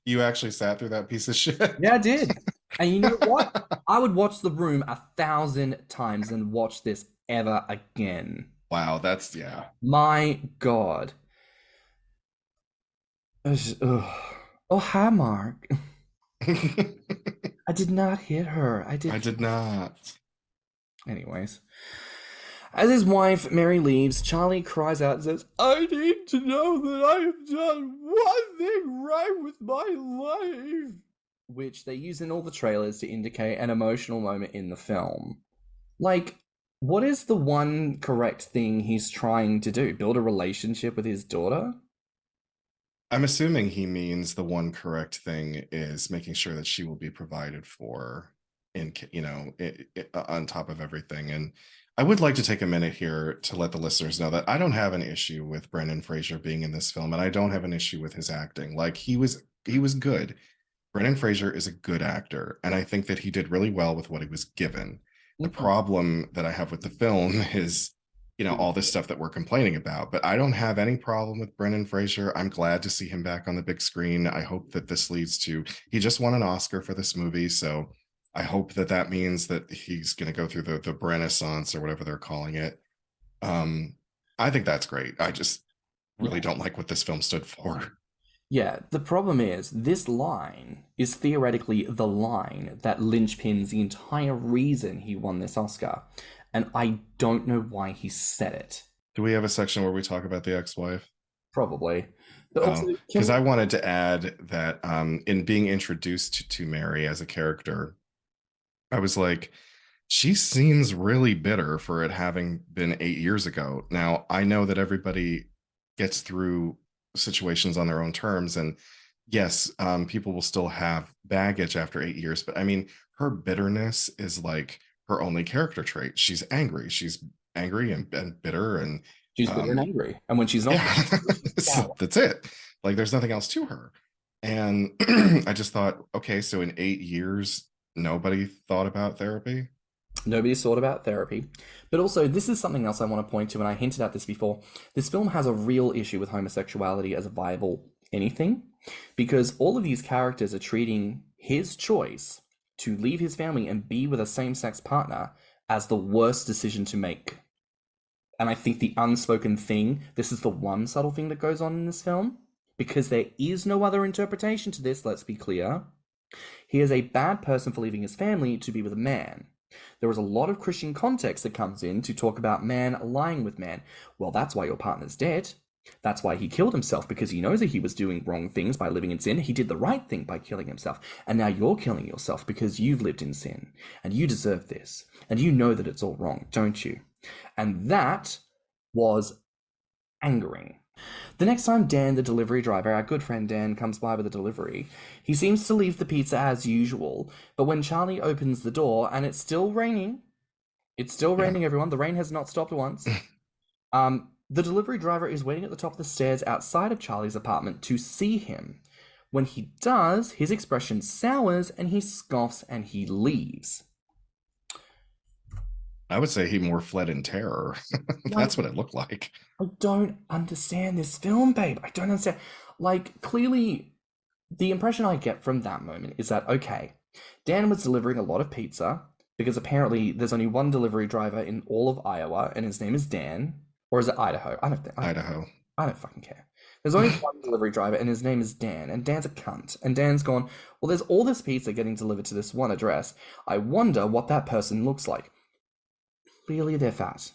You actually sat through that piece of shit? Yeah, I did. And you know what? I would watch The Room 1,000 times and watch this ever again. Wow, that's, yeah. My God. Oh, hi, Mark. I did not hit her. I did not. Anyways. As his wife, Mary, leaves, Charlie cries out and says, I need to know that I have done one thing right with my life. Which they use in all the trailers to indicate an emotional moment in the film. Like, what is the one correct thing he's trying to do? Build a relationship with his daughter? I'm assuming he means the one correct thing is making sure that she will be provided for on top of everything. And I would like to take a minute here to let the listeners know that I don't have an issue with Brendan Fraser being in this film, and I don't have an issue with his acting. Like, he was good. Brendan Fraser is a good actor, and I think that he did really well with what he was given. The problem that I have with the film is, all this stuff that we're complaining about. But I don't have any problem with Brendan Fraser. I'm glad to see him back on the big screen. I hope that this leads to, he just won an Oscar for this movie, so I hope that that means that he's going to go through the Renaissance or whatever they're calling it. I think that's great. I just really don't like what this film stood for. Yeah, the problem is, this line is theoretically the line that linchpins the entire reason he won this Oscar. And I don't know why he said it. Do we have a section where we talk about the ex-wife? Probably. But also, because I wanted to add that in being introduced to Mary as a character, I was like, she seems really bitter for it having been 8 years ago. Now, I know that everybody gets through situations on their own terms, and yes, people will still have baggage after 8 years, but I mean, her bitterness is like her only character trait. She's angry and bitter, and she's bitter and angry, and when she's not, that's it. Like, there's nothing else to her. And I just thought, okay, so in 8 years nobody thought about therapy. Nobody's thought about therapy. But also, this is something else I want to point to, and I hinted at this before. This film has a real issue with homosexuality as a viable anything, because all of these characters are treating his choice to leave his family and be with a same-sex partner as the worst decision to make. And I think the unspoken thing, this is the one subtle thing that goes on in this film, because there is no other interpretation to this, let's be clear. He is a bad person for leaving his family to be with a man. There is a lot of Christian context that comes in to talk about man lying with man. Well, that's why your partner's dead. That's why he killed himself, because he knows that he was doing wrong things by living in sin. He did the right thing by killing himself. And now you're killing yourself because you've lived in sin. And you deserve this. And you know that it's all wrong, don't you? And that was angering. The next time Dan, the delivery driver, our good friend Dan, comes by with a delivery, he seems to leave the pizza as usual, but when Charlie opens the door, and it's still raining, everyone, the rain has not stopped once, the delivery driver is waiting at the top of the stairs outside of Charlie's apartment to see him. When he does, his expression sours, and he scoffs, and he leaves. I would say he more fled in terror. That's what it looked like. I don't understand this film, babe. I don't understand. Like, clearly, the impression I get from that moment is that, okay, Dan was delivering a lot of pizza, because apparently there's only one delivery driver in all of Iowa, and his name is Dan. Or is it Idaho? Idaho. I don't fucking care. There's only one delivery driver, and his name is Dan, and Dan's a cunt. And Dan's gone, well, there's all this pizza getting delivered to this one address. I wonder what that person looks like. Clearly they're fat.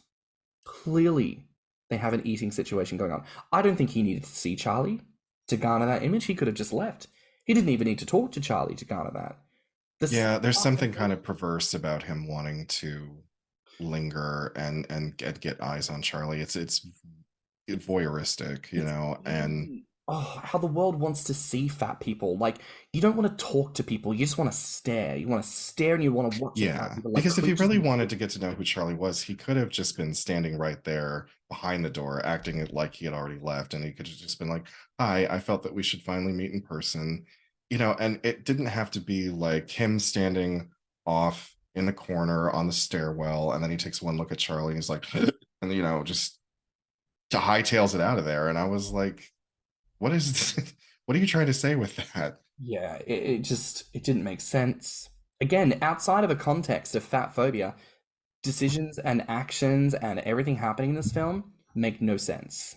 Clearly they have an eating situation going on. I don't think he needed to see Charlie to garner that image. He could have just left. He didn't even need to talk to Charlie to garner that. There's something kind of perverse about him wanting to linger and get eyes on Charlie. It's voyeuristic, and how the world wants to see fat people. Like, you don't want to talk to people, you just want to stare. You want to stare and you want to watch. Because if he really wanted to get to know who Charlie was, he could have just been standing right there behind the door, acting like he had already left, and he could have just been like, hi, I felt that we should finally meet in person, and it didn't have to be like him standing off in the corner on the stairwell, and then he takes one look at Charlie and he's like, and just to hightails it out of there. And I was like, what is this? What are you trying to say with that? Yeah, it didn't make sense. Again, outside of a context of fat phobia, decisions and actions and everything happening in this film make no sense.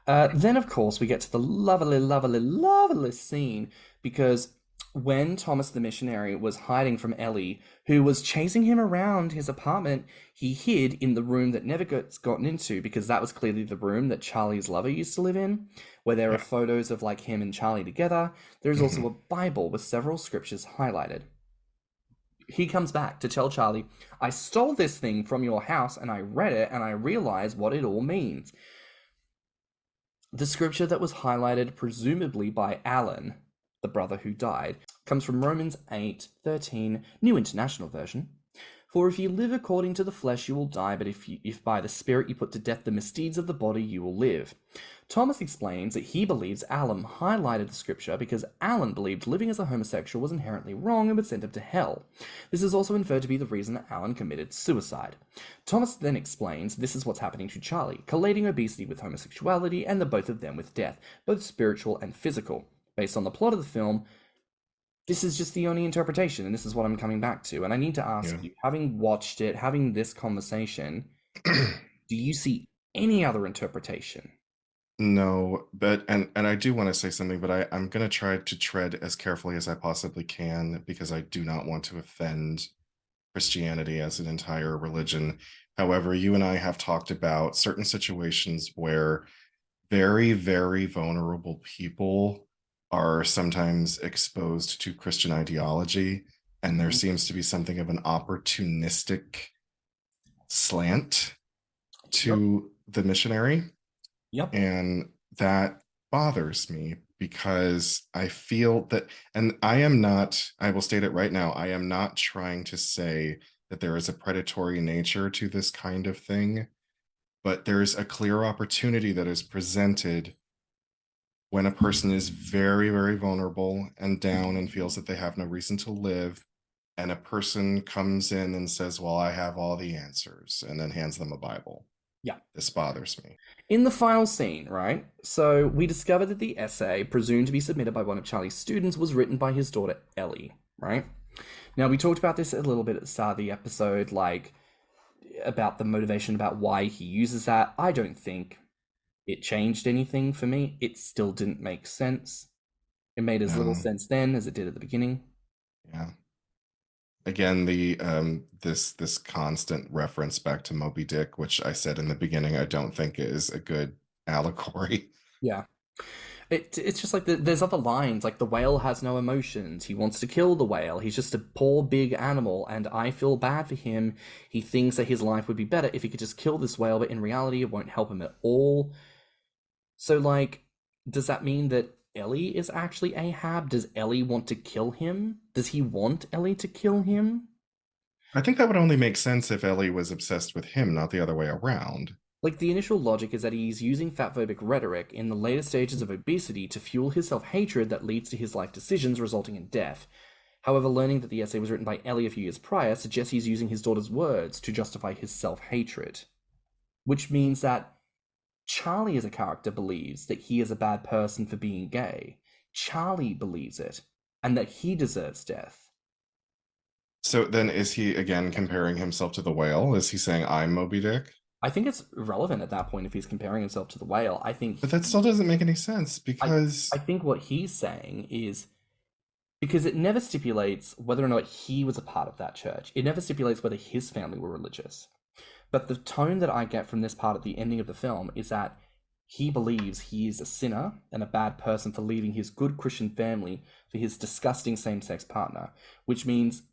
Then, of course, we get to the lovely, lovely, lovely scene, because When Thomas the missionary was hiding from Ellie, who was chasing him around his apartment, he hid in the room that never gets gotten into because that was clearly the room that Charlie's lover used to live in, where there are Yeah. photos of like him and Charlie together. There's also a Mhm. Bible with several scriptures highlighted. He comes back to tell Charlie, I stole this thing from your house and I read it and I realized what it all means. The scripture that was highlighted presumably by Alan, the brother who died, comes from Romans 8:13, New International Version. For if you live according to the flesh, you will die, but if by the Spirit you put to death the misdeeds of the body, you will live. Thomas explains that he believes Alan highlighted the scripture because Alan believed living as a homosexual was inherently wrong and would send him to hell. This is also inferred to be the reason that Alan committed suicide. Thomas then explains this is what's happening to Charlie, collating obesity with homosexuality and the both of them with death, both spiritual and physical. Based on the plot of the film, this is just the only interpretation, and this is what I'm coming back to. And I need to ask Yeah. you, having watched it, having this conversation, do you see any other interpretation? No, but and I do want to say something, but I'm going to try to tread as carefully as I possibly can because I do not want to offend Christianity as an entire religion. However, you and I have talked about certain situations where very, very vulnerable people are sometimes exposed to Christian ideology, and there Mhm. seems to be something of an opportunistic slant Yep. to the missionary. Yep. And that bothers me because I feel that, and I am not, I will state it right now, I am not trying to say that there is a predatory nature to this kind of thing, but there's a clear opportunity that is presented when a person is very, very vulnerable and down and feels that they have no reason to live. And a person comes in and says, well, I have all the answers, and then hands them a Bible. Yeah. This bothers me. In the final scene, right? So we discover that the essay, presumed to be submitted by one of Charlie's students, was written by his daughter Ellie, right? Now we talked about this a little bit at the start of the episode, like about the motivation, about why he uses that. I don't think it changed anything for me. It still didn't make sense. It made as little No, sense then as it did at the beginning. yeah. Again, the this constant reference back to Moby Dick, which I said in the beginning, I don't think is a good allegory. Yeah. It's just like there's other lines, like the whale has no emotions. He wants to kill the whale. He's just a poor big animal, and I feel bad for him. He thinks that his life would be better if he could just kill this whale, but in reality, it won't help him at all. So, like, does that mean that Ellie is actually Ahab? Does Ellie want to kill him? Does he want Ellie to kill him? I think that would only make sense if Ellie was obsessed with him, not the other way around. Like, the initial logic is that he's using fatphobic rhetoric in the later stages of obesity to fuel his self hatred that leads to his life decisions, resulting in death. However, learning that the essay was written by Ellie a few years prior suggests he's using his daughter's words to justify his self hatred. Which means that Charlie as a character believes that he is a bad person for being gay. Charlie believes it, and that he deserves death. So then is he again comparing himself to the whale? Is he saying I'm Moby Dick? I think it's irrelevant at that point if he's comparing himself to the whale. But that still doesn't make any sense I, because I think what he's saying is because it never stipulates whether or not he was a part of that church. It never stipulates whether his family were religious. But the tone that I get from this part at the ending of the film is that he believes he is a sinner and a bad person for leaving his good Christian family for his disgusting same sex partner, which means,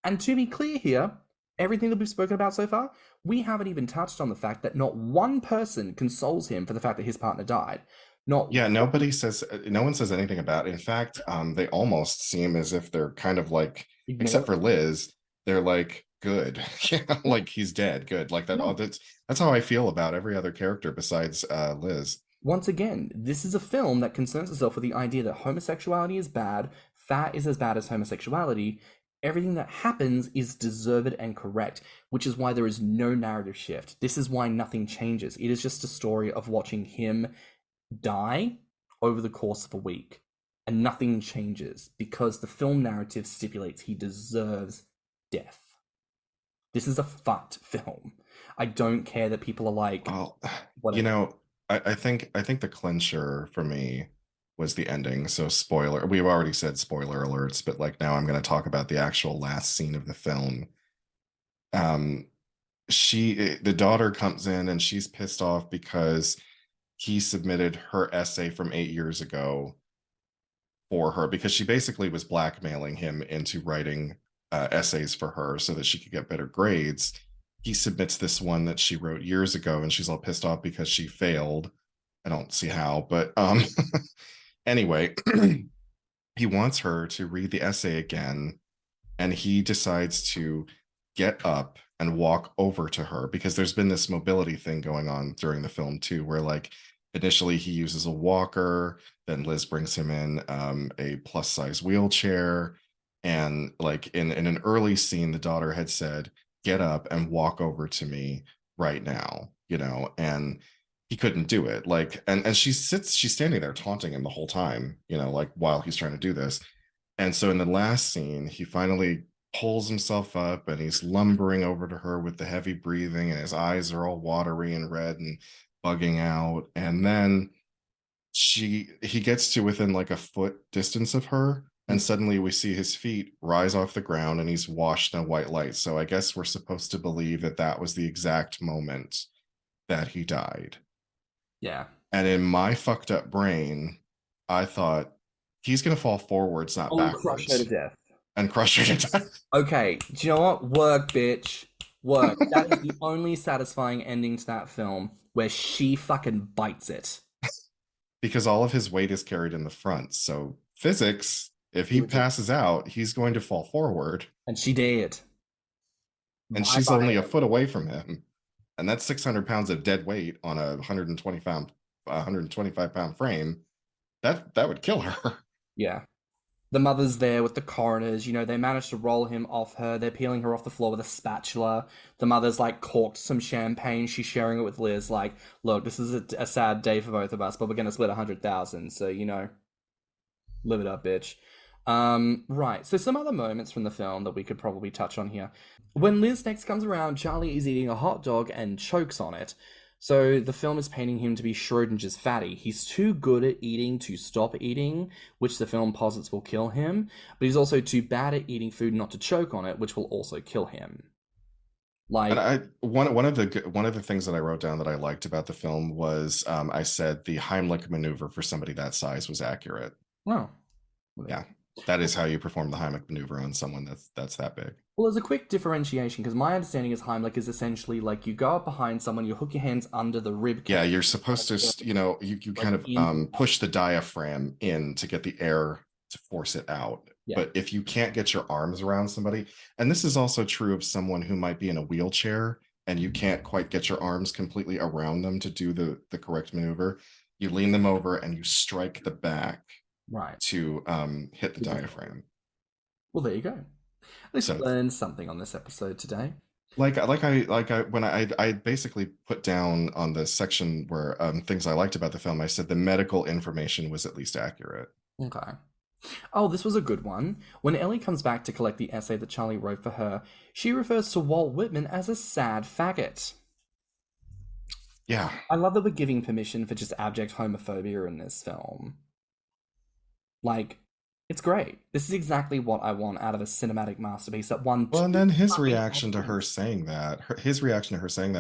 and to be clear here, everything that we've spoken about so far, we haven't even touched on the fact that not one person consoles him for the fact that his partner died. Not yeah, nobody says, no one says anything about it. In fact, they almost seem as if they're kind of like, except ignore. for Liz, they're like good. Yeah, Yeah, like he's dead. Good. Like that. Oh, yeah. that's how I feel about every other character besides Liz. Once again, this is a film that concerns itself with the idea that homosexuality is bad, fat is as bad as homosexuality, everything that happens is deserved and correct, which is why there is no narrative shift. This is why nothing changes. It is just a story of watching him die over the course of a week, and nothing changes because the film narrative stipulates he deserves death. This is a fucked film. I don't care that people are like, Well, you whatever. know, I think the clincher for me was the ending. So spoiler, we've already said spoiler alerts, but like now I'm going to talk about the actual last scene of the film. Um, the daughter comes in and she's pissed off because he submitted her essay from 8 years ago for her because she basically was blackmailing him into writing essays for her so that she could get better grades. He submits this one that she wrote years ago and she's all pissed off because she failed. I don't see how, but anyway, he wants her to read the essay again, and he decides to get up and walk over to her because there's been this mobility thing going on during the film too, where like initially he uses a walker, then Liz brings him in a plus size wheelchair, and like in an early scene, the daughter had said, "Get up and walk over to me right now," and he couldn't do it. Like, and she's standing there taunting him the whole time, like while he's trying to do this. And so in the last scene, he finally pulls himself up and he's lumbering over to her with the heavy breathing, and his eyes are all watery and red and bugging out. And then he gets to within like a foot distance of her, and suddenly we see his feet rise off the ground and he's washed in a white light. So I guess we're supposed to believe that that was the exact moment that he died. Yeah. And in my fucked up brain, I thought he's going to fall forwards, not backwards. Crush her to death. And crush her to death. Okay, do you know what? Work, bitch. Work. That is the only satisfying ending to that film where she fucking bites it. Because all of his weight is carried in the front. So physics, if he passes out, he's going to fall forward. And she did. And she's only a foot away from him. And that's 600 pounds of dead weight on a 125 pound frame. That would kill her. Yeah. The mother's there with the coroners. They managed to roll him off her. They're peeling her off the floor with a spatula. The mother's like corked some champagne. She's sharing it with Liz. Like, look, this is a sad day for both of us, but we're going to split 100,000. So, live it up, bitch. Right. So some other moments from the film that we could probably touch on here. When Liz next comes around, Charlie is eating a hot dog and chokes on it. So the film is painting him to be Schrodinger's fatty. He's too good at eating to stop eating, which the film posits will kill him. But he's also too bad at eating food not to choke on it, which will also kill him. Like, and one of the things that I wrote down that I liked about the film was I said the Heimlich maneuver for somebody that size was accurate. Oh, yeah. That is how you perform the Heimlich maneuver on someone that's that big. Well, there's a quick differentiation, because my understanding is Heimlich is essentially like you go up behind someone, you hook your hands under the rib cage. Yeah, you're supposed to, you kind of push the diaphragm in to get the air to force it out. Yeah. But if you can't get your arms around somebody, and this is also true of someone who might be in a wheelchair and you can't quite get your arms completely around them to do the correct maneuver, you lean them over and you strike the back. Right. To hit the diaphragm. Well, there you go. At least learned something on this episode today. When I basically put down on the section where things I liked about the film, I said the medical information was at least accurate. Okay. Oh, this was a good one. When Ellie comes back to collect the essay that Charlie wrote for her, she refers to Walt Whitman as a sad faggot. Yeah. I love that we're giving permission for just abject homophobia in this film. Like, it's great. This is exactly what I want out of a cinematic masterpiece. Well, and then his reaction to her saying that,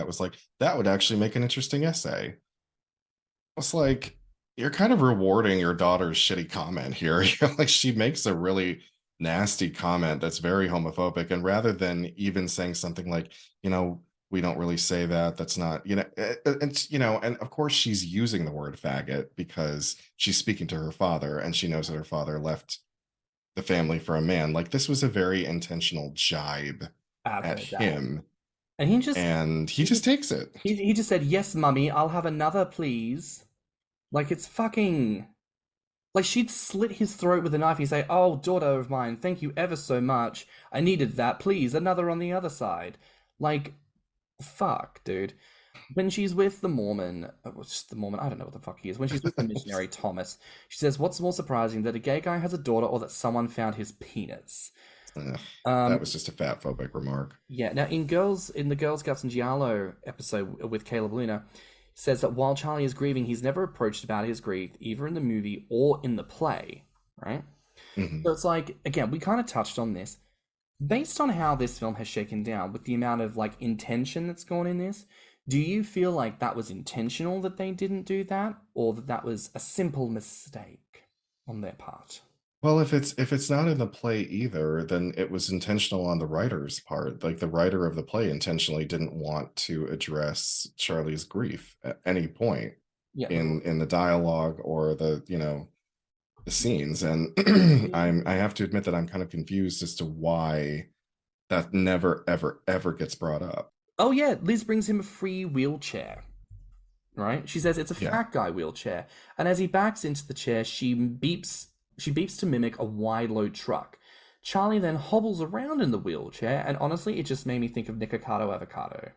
was like, that would actually make an interesting essay. It's like, you're kind of rewarding your daughter's shitty comment here. Like, she makes a really nasty comment that's very homophobic, and rather than even saying something like, we don't really say that, that's not, and of course she's using the word faggot because she's speaking to her father and she knows that her father left the family for a man. Like, this was a very intentional jibe at him. And he just takes it. He just said, "Yes, mummy, I'll have another, please." Like, it's fucking, like, she'd slit his throat with a knife. He'd say, "Oh, daughter of mine, thank you ever so much. I needed that, please, another on the other side." Like, fuck, dude. When she's with the Mormon, I don't know what the fuck he is. When she's with the missionary Thomas, she says, "What's more surprising, that a gay guy has a daughter or that someone found his penis?" That was just a fatphobic remark. Yeah. Now, in the Girls Guts and Giallo episode with Caleb Luna, says that while Charlie is grieving, he's never approached about his grief, either in the movie or in the play, right? Hmm. So it's like, again, we kind of touched on this. Based on how this film has shaken down, with the amount of like intention that's gone in this, do you feel like that was intentional that they didn't do that, or that that was a simple mistake on their part? Well, if it's not in the play either, then it was intentional on the writer's part. Like the writer of the play intentionally didn't want to address Charlie's grief at any point Yeah. in the dialogue or the scenes. And I have to admit that I'm kind of confused as to why that never ever ever gets brought up. Oh yeah, Liz brings him a free wheelchair, right? She says it's a Yeah. fat guy wheelchair, and as he backs into the chair, she beeps to mimic a wide load truck. Charlie then hobbles around in the wheelchair, and honestly, it just made me think of Nikocado Avocado.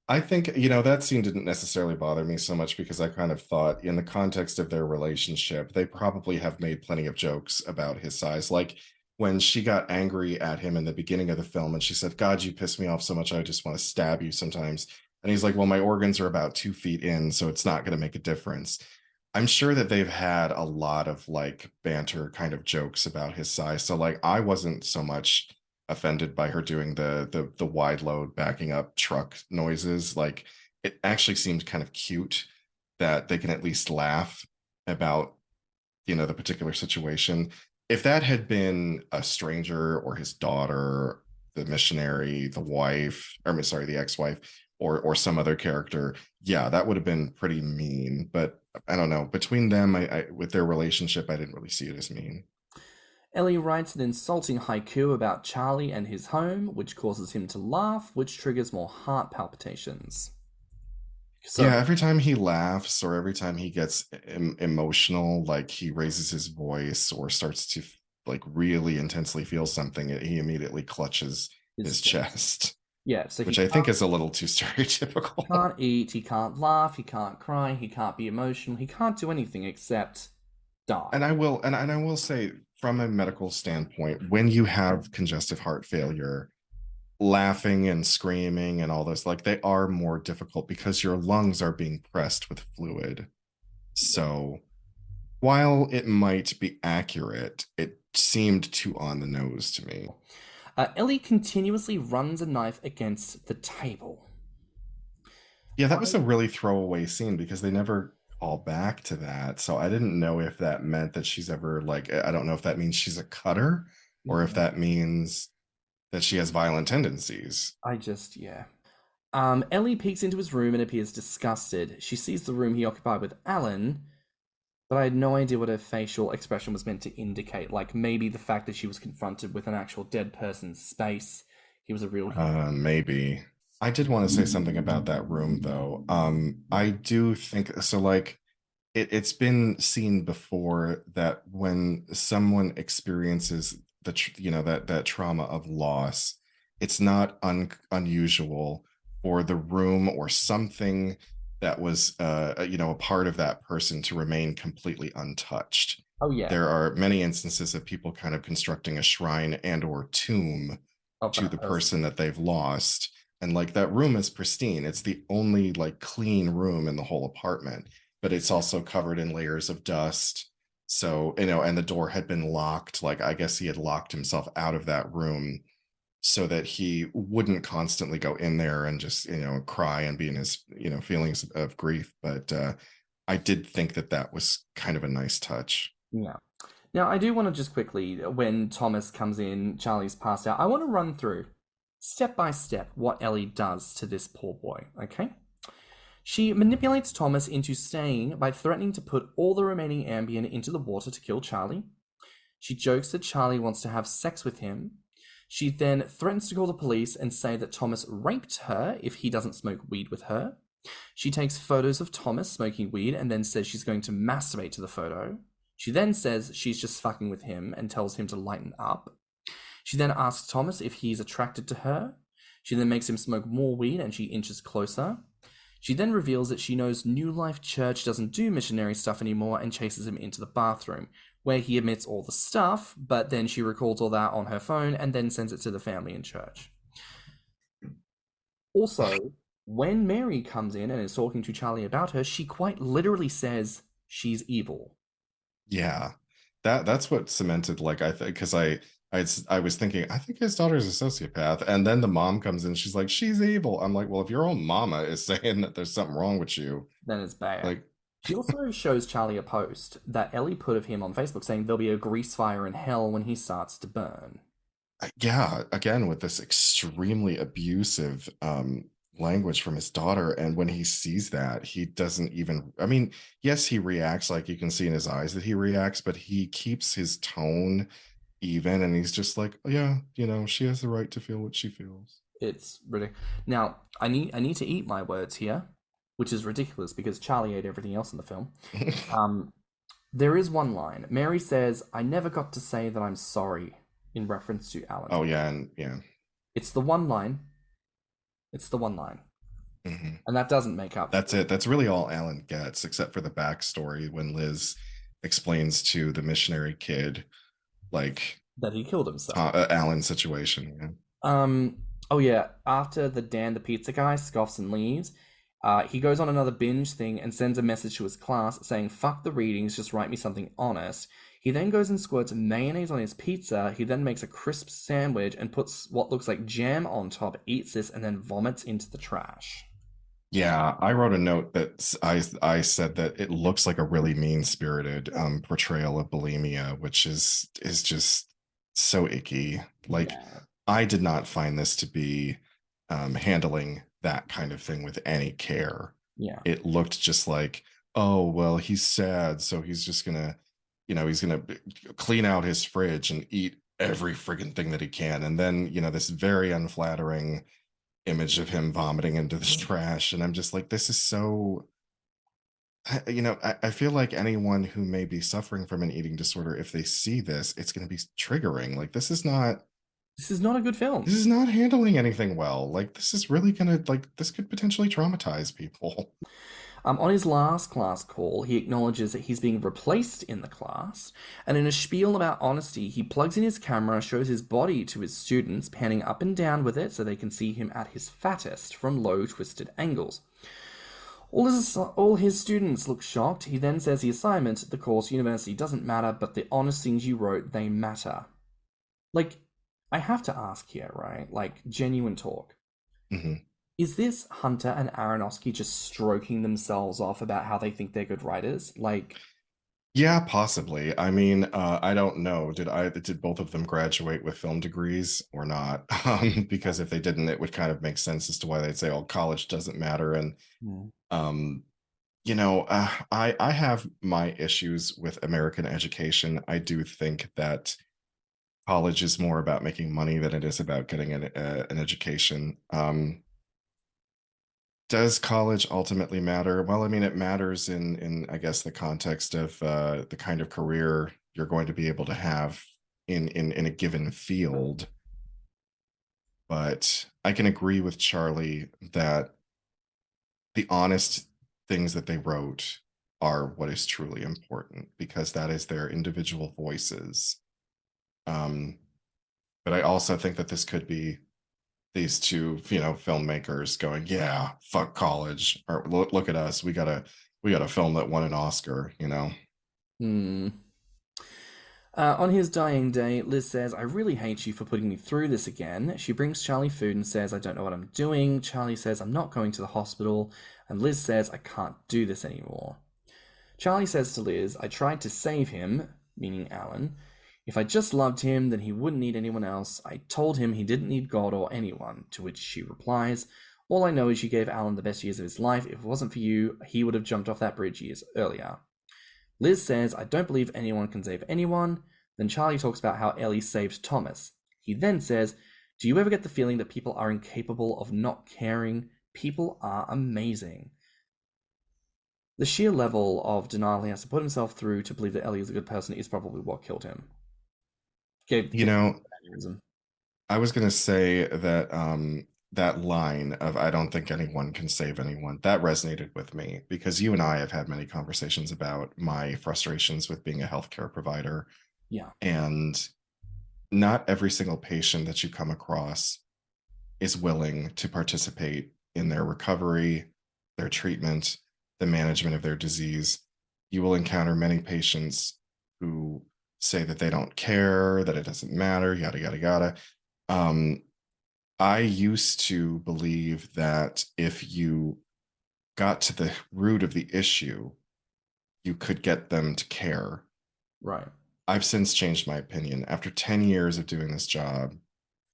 I think, that scene didn't necessarily bother me so much because I kind of thought in the context of their relationship, they probably have made plenty of jokes about his size. Like when she got angry at him in the beginning of the film and she said, God, you piss me off so much, I just want to stab you sometimes. And he's like, well, my organs are about 2 feet in, so it's not going to make a difference. I'm sure that they've had a lot of like banter kind of jokes about his size. So like I wasn't so much offended by her doing the wide load backing up truck noises. Like it actually seemed kind of cute that they can at least laugh about the particular situation. If that had been a stranger or his daughter, the missionary, the wife, or I'm sorry, the ex-wife, or some other character, yeah, that would have been pretty mean. But I don't know. Between them, I with their relationship, I didn't really see it as mean. Ellie writes an insulting haiku about Charlie and his home, which causes him to laugh, which triggers more heart palpitations. So, Yeah, every time he laughs or every time he gets emotional, like he raises his voice or starts to like really intensely feel something, he immediately clutches his his chest, yeah, so which I think is a little too stereotypical. can't eat, he can't laugh, he can't cry, he can't be emotional, he can't do anything except And die. I will say, from a medical standpoint, when you have congestive heart failure, laughing and screaming and all this, like they are more difficult because your lungs are being pressed with fluid. So while it might be accurate, it seemed too on the nose to me. Ellie continuously runs a knife against the table. Yeah, that was a really throwaway scene because they never call back to that. So I didn't know if that meant that she's ever like, I don't know if that means she's a cutter or if that means that she has violent tendencies. Yeah. Ellie peeks into his room and appears disgusted. She sees the room he occupied with Alan, but I had no idea what her facial expression was meant to indicate. Like maybe the fact that she was confronted with an actual dead person's space. He was a real. Maybe. I did want to say something about that room though. I do think so like it's been seen before that when someone experiences that trauma of loss, it's not unusual for the room or something that was a part of that person to remain completely untouched. Oh yeah, There are many instances of people kind of constructing a shrine and or tomb of to that the person. person that they've lost, and like that room is pristine. It's the only like clean room in the whole apartment, but it's also covered in layers of dust. So and the door had been locked. Like I guess he had locked himself out of that room so that he wouldn't constantly go in there and just cry and be in his feelings of grief. But I did think that that was kind of a nice touch. Yeah. Now, I do want to just quickly, when Thomas comes in, Charlie's passed out, I want to run through step by step what Ellie does to this poor boy, okay? She manipulates Thomas into staying by threatening to put all the remaining Ambien into the water to kill Charlie. She jokes that Charlie wants to have sex with him. She then threatens to call the police and say that Thomas raped her if he doesn't smoke weed with her. She takes photos of Thomas smoking weed and then says she's going to masturbate to the photo. She then says she's just fucking with him and tells him to lighten up. She then asks Thomas if he's attracted to her. She then makes him smoke more weed and she inches closer. She then reveals that she knows New Life Church doesn't do missionary stuff anymore and chases him into the bathroom, where he admits all the stuff, but then she records all that on her phone and then sends it to the family in church. Also, When Mary comes in and is talking to Charlie about her, she quite literally says she's evil. Yeah, that's what cemented, like, I think, because I was thinking, I think his daughter's a sociopath, and then the mom comes in, she's like, she's evil. I'm like, well, if your own mama is saying that there's something wrong with you, Then it's bad. like, She also shows Charlie a post that Ellie put of him on Facebook saying there'll be a grease fire in hell when he starts to burn. yeah, again with this extremely abusive language from his daughter, and when he sees that, he doesn't even, I mean, yes, he reacts, like you can see in his eyes that he reacts, but he keeps his tone even, and he's just like, oh, yeah, she has the right to feel what she feels. It's ridiculous. Now, I need to eat my words here, which is ridiculous because Charlie ate everything else in the film. Um, there is one line. Mary says, "I never got to say that I'm sorry," in reference to Alan. Oh yeah, and yeah. It's the one line. It's the one line, Mhm. and that doesn't make up That's for it. That's really all Alan gets, except for the backstory when Liz explains to the missionary kid, like, that he killed himself. Alan's situation. Yeah. Oh yeah. After the Dan the pizza guy scoffs and leaves, he goes on another binge thing and sends a message to his class saying, "Fuck the readings, just write me something honest." He then goes and squirts mayonnaise on his pizza. He then makes a crisp sandwich and puts what looks like jam on top, eats this, and then vomits into the trash. Yeah, I wrote a note that I said that it looks like a really mean-spirited portrayal of bulimia, which is just so icky. Like, Yeah. I did not find this to be handling that kind of thing with any care. Yeah. It looked just like, oh, well, he's sad, so he's just gonna, he's gonna clean out his fridge and eat every friggin' thing that he can, and then this very unflattering image of him vomiting into the trash, and I'm just like, this is so, I feel like anyone who may be suffering from an eating disorder, if they see this, it's going to be triggering. Like, This is not a good film. this is not handling anything well. Like, this is really gonna, like, this could potentially traumatize people. On his last class call, he acknowledges that he's being replaced in the class, and in a spiel about honesty, he plugs in his camera, shows his body to his students, panning up and down with it so they can see him at his fattest from low, twisted angles. All his students look shocked. He then says the assignment, the course, university doesn't matter, but the honest things you wrote, they matter. Like, I have to ask here, right? Like, genuine talk. Mhm. Is this Hunter and Aronofsky just stroking themselves off about how they think they're good writers? Like, Yeah, possibly. I mean, I don't know. Did both of them graduate with film degrees or not? Because if they didn't, it would kind of make sense as to why they'd say, "Oh, college doesn't matter." And hmm, um, I have my issues with American education. I do think that college is more about making money than it is about getting an education. Does college ultimately matter? Well, I mean, it matters in I guess the context of the kind of career you're going to be able to have in a given field. But I can agree with Charlie that the honest things that they wrote are what is truly important, because that is their individual voices. Um, but I also think that this could be these two, filmmakers going, yeah, fuck college, or look at us, we got a film that won an Oscar. hmm. On his dying day, Liz says, "I really hate you for putting me through this again." She brings Charlie food and says, "I don't know what I'm doing." Charlie says, "I'm not going to the hospital." And Liz says, "I can't do this anymore." Charlie says to Liz, "I tried to save him," meaning Alan. "If I just loved him, then he wouldn't need anyone else. I told him he didn't need God or anyone." To which she replies, "All I know is you gave Alan the best years of his life. If it wasn't for you, he would have jumped off that bridge years earlier." Liz says, "I don't believe anyone can save anyone." Then Charlie talks about how Ellie saved Thomas. He then says, "Do you ever get the feeling that people are incapable of not caring? People are amazing." The sheer level of denial he has to put himself through to believe that Ellie is a good person is probably what killed him. Gave you him know an aneurysm. I was going to say that that line of "I don't think anyone can save anyone," that resonated with me, because you and I have had many conversations about my frustrations with being a healthcare provider, Yeah. and not every single patient that you come across is willing to participate in their recovery, their treatment, the management of their disease. You will encounter many patients who say that they don't care, that it doesn't matter, yada, yada, yada. Um, I used to believe that if you got to the root of the issue, you could get them to care. Right. I've since changed my opinion. After 10 years of doing this job,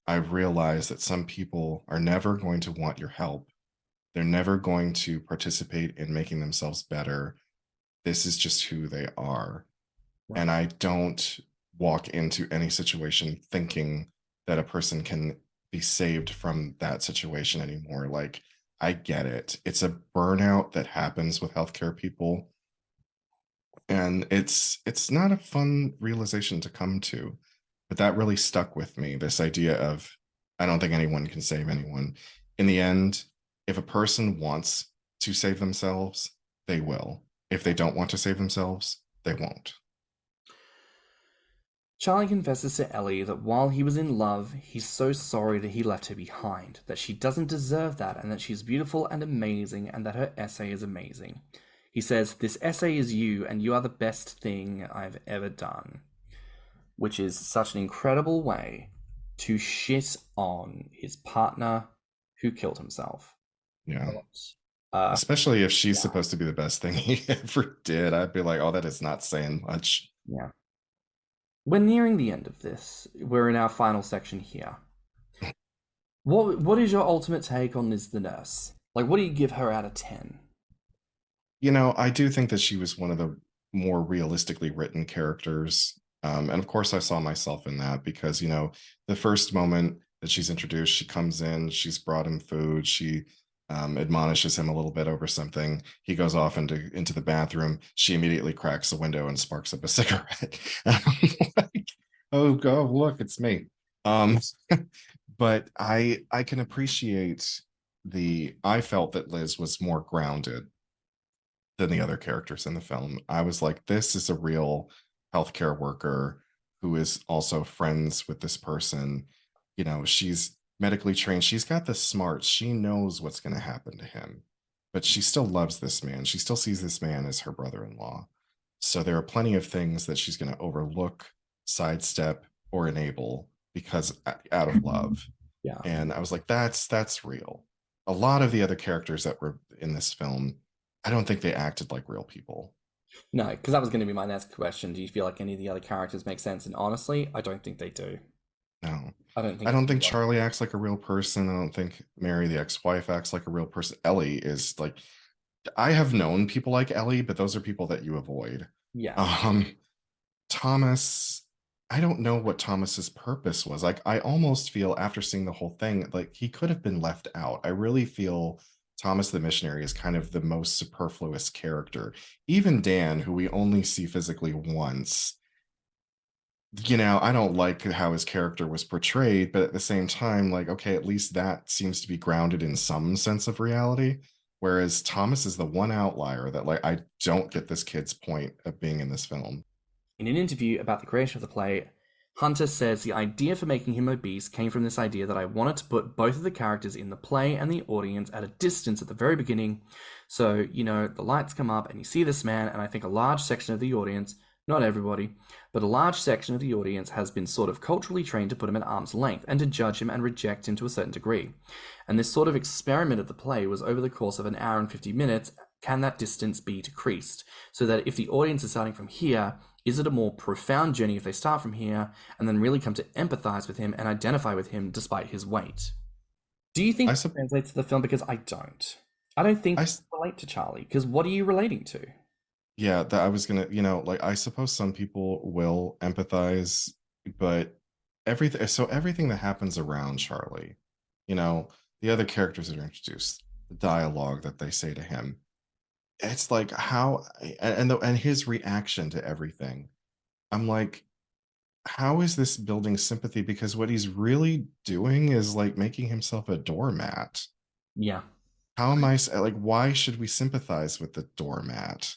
I've realized that some people are never going to want your help. They're never going to participate in making themselves better. This is just who they are. Right. And I don't walk into any situation thinking that a person can be saved from that situation anymore. Like, I get it. It's a burnout that happens with healthcare people. And it's not a fun realization to come to, but that really stuck with me. This idea of I don't think anyone can save anyone. In the end, if a person wants to save themselves, they will. If they don't want to save themselves, they won't. Charlie confesses to Ellie that while he was in love, he's so sorry that he left her behind, that she doesn't deserve that, and that she's beautiful and amazing, and that her essay is amazing. He says, "This essay is you, and you are the best thing I've ever done." Which is such an incredible way to shit on his partner who killed himself. Yeah. Uh, Especially if she's supposed to be the best thing he ever did. I'd be like, oh, that is not saying much. yeah. We're nearing the end of this. We're in our final section here. What is your ultimate take on Liz the nurse? Like, what do you give her out of 10? You know, I do think that she was one of the more realistically written characters. And of course, I saw myself in that because, you know, the first moment that she's introduced, she comes in, she's brought him food, she admonishes him a little bit over something. He goes off into the bathroom. She immediately cracks the window and sparks up a cigarette. Like, oh, go look, it's me. Um, but I can appreciate I felt that Liz was more grounded than the other characters in the film. I was like, this is a real healthcare worker who is also friends with this person. You know, she's medically trained. She's got the smarts. She knows what's going to happen to him, but she still loves this man. She still sees this man as her brother-in-law. So there are plenty of things that she's going to overlook, sidestep, or enable because out of love. Yeah. And I was like, that's real. A lot of the other characters that were in this film, I don't think they acted like real people. No, because that was going to be my next question. Do you feel like any of the other characters make sense? And honestly, I don't think they do. No. I don't think. I don't think Charlie acts like a real person. I don't think Mary, the ex-wife, acts like a real person. Ellie is like, I have known people like Ellie, but those are people that you avoid. Yeah. Thomas, I don't know what Thomas's purpose was. Like, I almost feel after seeing the whole thing, like he could have been left out. I really feel Thomas the missionary is kind of the most superfluous character. Even Dan, who we only see physically once, you know, I don't like how his character was portrayed, but at the same time, like, okay, at least that seems to be grounded in some sense of reality. Whereas Thomas is the one outlier that, like, I don't get this kid's point of being in this film. In an interview about the creation of the play, Hunter says the idea for making him obese came from this idea that I wanted to put both of the characters in the play and the audience at a distance at the very beginning. So, you know, the lights come up and you see this man, and I think a large section of the audience, not everybody, but a large section of the audience has been sort of culturally trained to put him at arm's length and to judge him and reject him to a certain degree. And this sort of experiment of the play was over the course of an hour and 50 minutes, can that distance be decreased? So that if the audience is starting from here, is it a more profound journey if they start from here and then really come to empathize with him and identify with him despite his weight? Do you think it translates to the film? Because I don't. I don't think I relate to Charlie, because what are you relating to? Yeah, that I was gonna, you know, like I suppose some people will empathize, but everything that happens around Charlie, you know, the other characters that are introduced, the dialogue that they say to him, it's like how and his reaction to everything. I'm like, how is this building sympathy? Because what he's really doing is like making himself a doormat. Yeah. How am I like? Why should we sympathize with the doormat?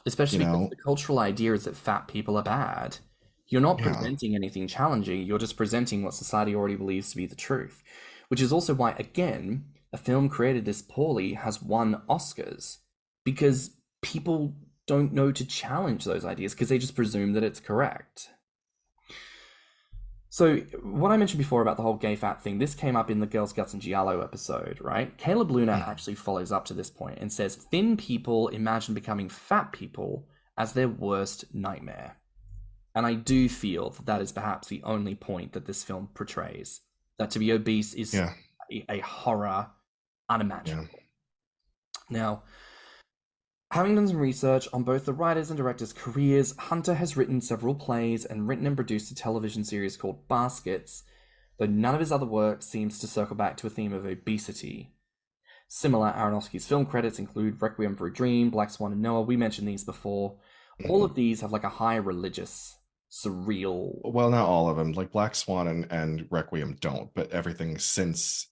Especially because the cultural idea is that fat people are bad. You're not presenting anything challenging, you're just presenting what society already believes to be the truth. Which is also why, again, a film created this poorly has won Oscars because people don't know to challenge those ideas because they just presume that it's correct. So, what I mentioned before about the whole gay fat thing, this came up in the Girls, Guts, and Giallo episode, right? Caleb Luna actually follows up to this point and says thin people imagine becoming fat people as their worst nightmare. And I do feel that that is perhaps the only point that this film portrays. That to be obese is a horror unimaginable. Now, having done some research on both the writers and directors' careers, Hunter has written several plays and written and produced a television series called Baskets, though none of his other work seems to circle back to a theme of obesity. Similar, Aronofsky's film credits include Requiem for a Dream, Black Swan, and Noah. We mentioned these before. All of these have like a high religious, surreal... Well, not all of them. Like Black Swan and Requiem don't, but everything since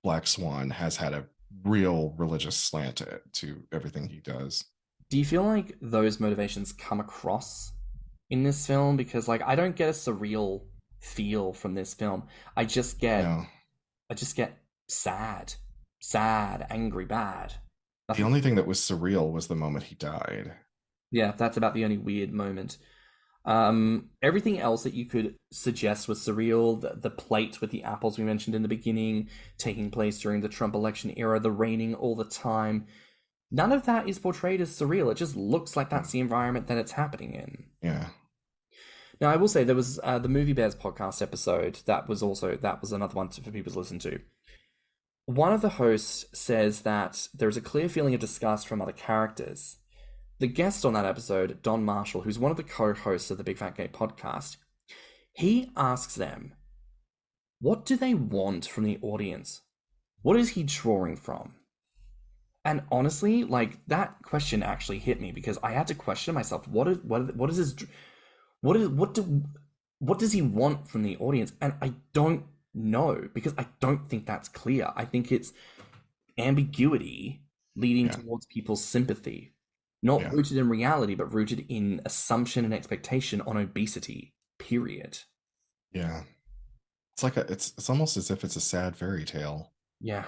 Black Swan has had a real religious slant to everything he does. Do you feel like those motivations come across in this film? Because like I don't get a surreal feel from this film. I just get sad, angry, bad. The only thing that was surreal was the moment he died. Yeah, that's about the only weird moment. Everything else that you could suggest was surreal. The plate with the apples we mentioned in the beginning, taking place during the Trump election era, the raining all the time. None of that is portrayed as surreal. It just looks like that's the environment that it's happening in. Yeah. Now, I will say there was the Movie Bears podcast episode. That was another one for people to listen to. One of the hosts says that there is a clear feeling of disgust from other characters. The guest on that episode, Don Marshall, who's one of the co-hosts of the Big Fat Gay podcast, he asks them, what do they want from the audience? What is he drawing from? And honestly, like that question actually hit me because I had to question myself. What does he want from the audience? And I don't know because I don't think that's clear. I think it's ambiguity leading towards people's sympathy. Not rooted in reality, but rooted in assumption and expectation on obesity, period. Yeah. It's like it's almost as if it's a sad fairy tale. Yeah.